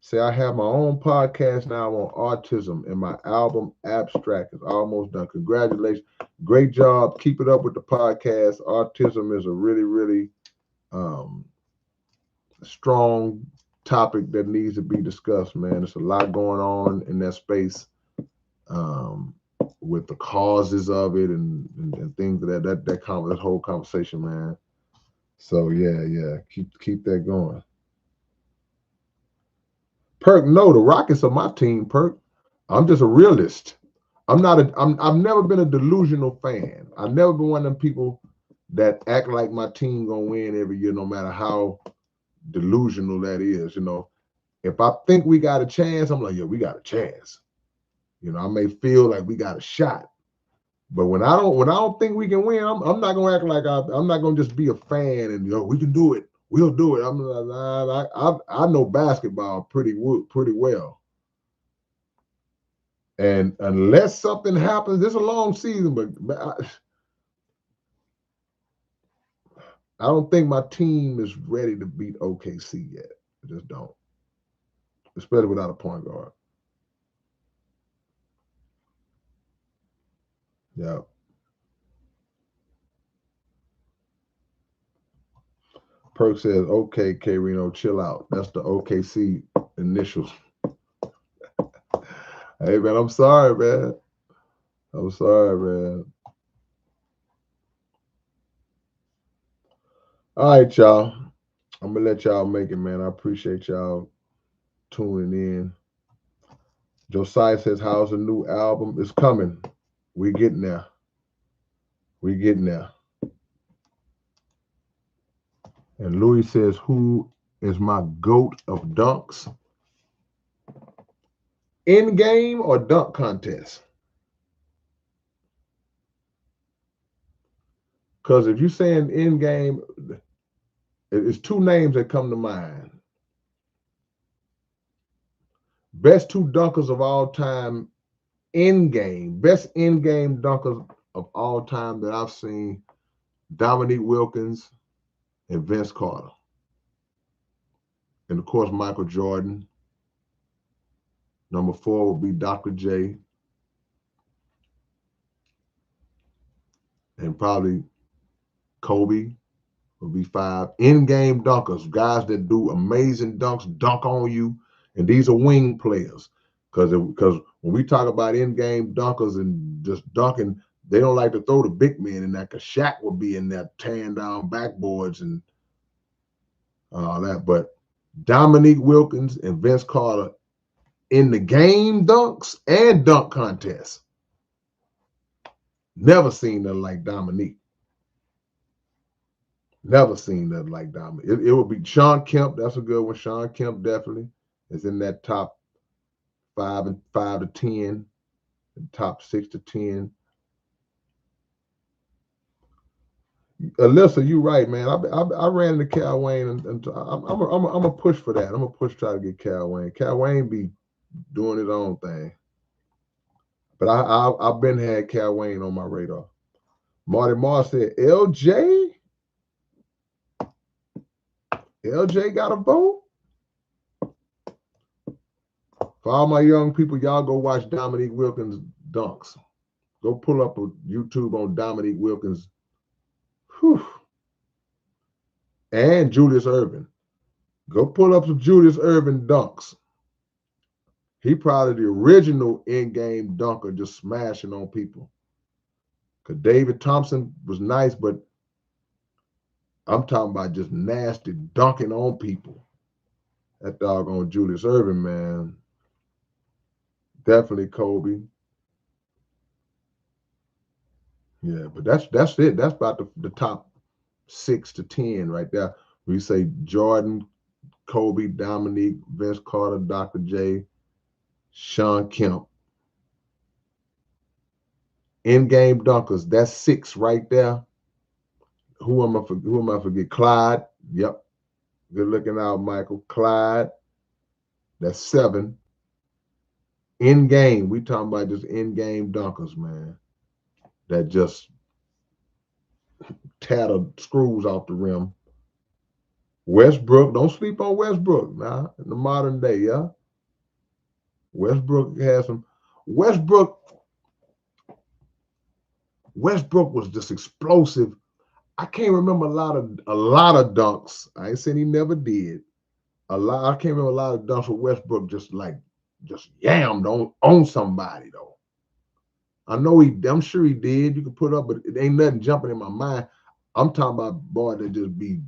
Say I have my own podcast now on autism, and my album Abstract is almost done. Congratulations. Great job. Keep it up with the podcast. Autism is a really, really strong topic that needs to be discussed, man. There's a lot going on in that space with the causes of it and things of that whole conversation, man. So yeah, keep that going. Perk, no, the Rockets are my team, Perk. I'm just a realist. I've never been a delusional fan. I've never been one of them people that act like my team gonna win every year, no matter how delusional that is. You know, if I think we got a chance, I'm like, yeah, we got a chance. You know, I may feel like we got a shot, but when I don't think we can win, I'm not gonna act like I'm not gonna just be a fan and we can do it. We'll do it. I know basketball pretty well. And unless something happens, this is a long season, but I don't think my team is ready to beat OKC yet. I just don't, especially without a point guard. Yeah. Perk says, okay, K-Rino, chill out. That's the OKC initials. Hey, man, I'm sorry, man. I'm sorry, man. All right, y'all. I'm going to let y'all make it, man. I appreciate y'all tuning in. Josiah says, how's the new album? It's coming. We getting there. We getting there. And Louis says, who is my GOAT of dunks? In game or dunk contest? Because if you're saying in game, it's two names that come to mind. Best two dunkers of all time in game, best in game dunkers of all time that I've seen, Dominique Wilkins and Vince Carter. And of course, Michael Jordan. Number 4 would be Dr. J. And probably Kobe would be 5. In-game dunkers, guys that do amazing dunks, dunk on you. And these are wing players. Because when we talk about in-game dunkers and just dunking, they don't like to throw the big men in that, because Shaq would be in there tearing down backboards and all that. But Dominique Wilkins and Vince Carter in the game dunks and dunk contests. Never seen nothing like Dominique. Never seen nothing like Dominique. It would be Sean Kemp. That's a good one. Sean Kemp definitely is in that top 5 to 10, top 6 to 10. Alyssa, you right, man. I ran into Cal Wayne, and I'm gonna push for that. I'm gonna push try to get Cal Wayne. Cal Wayne be doing his own thing, but I've been had Cal Wayne on my radar. Marty Moore said LJ got a vote. For all my young people, y'all go watch Dominique Wilkins dunks. Go pull up a YouTube on Dominique Wilkins. Whew. And Julius Erving. Go pull up some Julius Erving dunks. He probably the original in-game dunker, just smashing on people. Because David Thompson was nice, but I'm talking about just nasty dunking on people. That doggone Julius Erving, man. Definitely Kobe. Yeah, but that's it. That's about the top 6 to 10 right there. We say Jordan, Kobe, Dominique, Vince Carter, Dr. J, Sean Kemp. In-game dunkers, that's 6 right there. Who am I forget? Clyde. Yep. Good looking out, Michael. Clyde. That's 7. In-game. We talking about just in-game dunkers, man. That just tatter screws off the rim. Westbrook. Don't sleep on Westbrook now. In the modern day, yeah. Westbrook has some. Westbrook was just explosive. I can't remember a lot of dunks. I ain't saying he never did. I can't remember a lot of dunks with Westbrook just yammed on somebody though. I'm sure he did. You could put up, but it ain't nothing jumping in my mind. I'm talking about boy that just be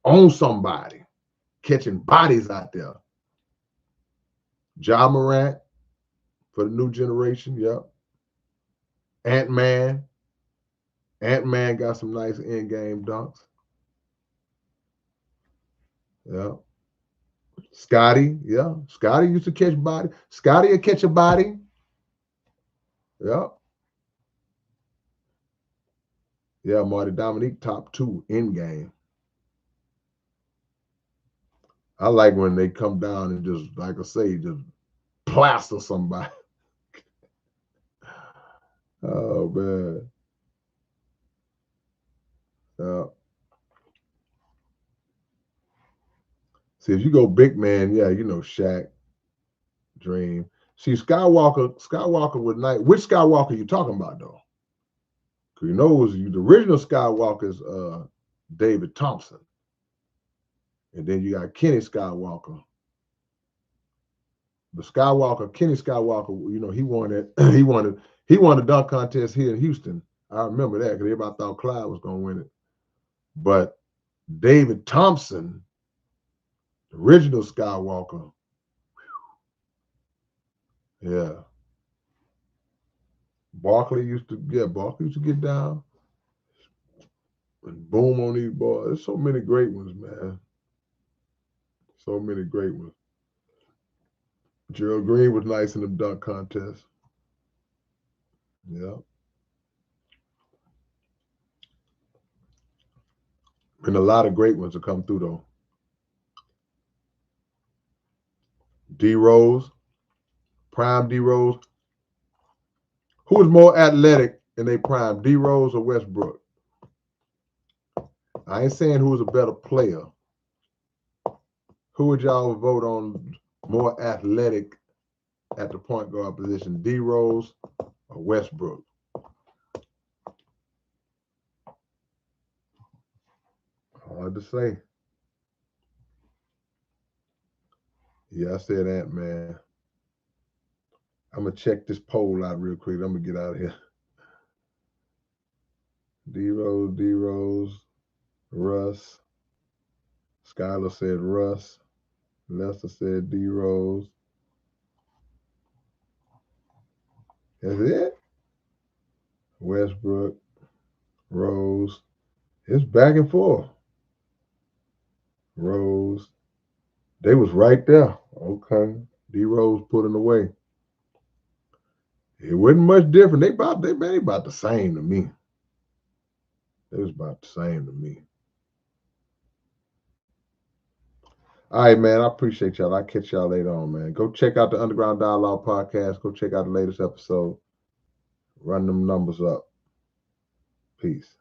on somebody, catching bodies out there. Ja Morant for the new generation, yep. Ant-Man got some nice in-game dunks. Yeah. Scotty, yeah. Scotty used to catch body. Scotty would catch a body. Yeah. Yeah, Marty Dominique, top 2 in-game. I like when they come down and just, like I say, just plaster somebody. Oh, man. Yeah. See, if you go big man, yeah, you know Shaq, Dream. See, Skywalker with night. Which Skywalker you talking about though? Because you know the original Skywalker is David Thompson, and then you got Kenny Skywalker. The Kenny Skywalker, you know, he won it. he won the dunk contest here in Houston. I remember that because everybody thought Clyde was gonna win it, but David Thompson, the original Skywalker, yeah. Barkley used to get down and boom on these boys. There's so many great ones, man. So many great ones. Gerald Green was nice in the dunk contest. Yeah. And a lot of great ones to come through though. D Rose, prime D Rose. Who was more athletic in their prime, D Rose or Westbrook? I ain't saying who was a better player. Who would y'all vote on more athletic at the point guard position, D Rose or Westbrook? Hard to say. Yeah, I said Ant-Man. I'm gonna check this poll out real quick. I'm gonna get out of here. D Rose, Russ, Skylar said Russ. Lester said D Rose. That's it. Westbrook, Rose. It's back and forth. Rose. They was right there. Okay. D Rose putting away. It wasn't much different. They about the same to me. It was about the same to me. All right, man. I appreciate y'all. I'll catch y'all later on, man. Go check out the Underground Dialogue podcast. Go check out the latest episode. Run them numbers up. Peace.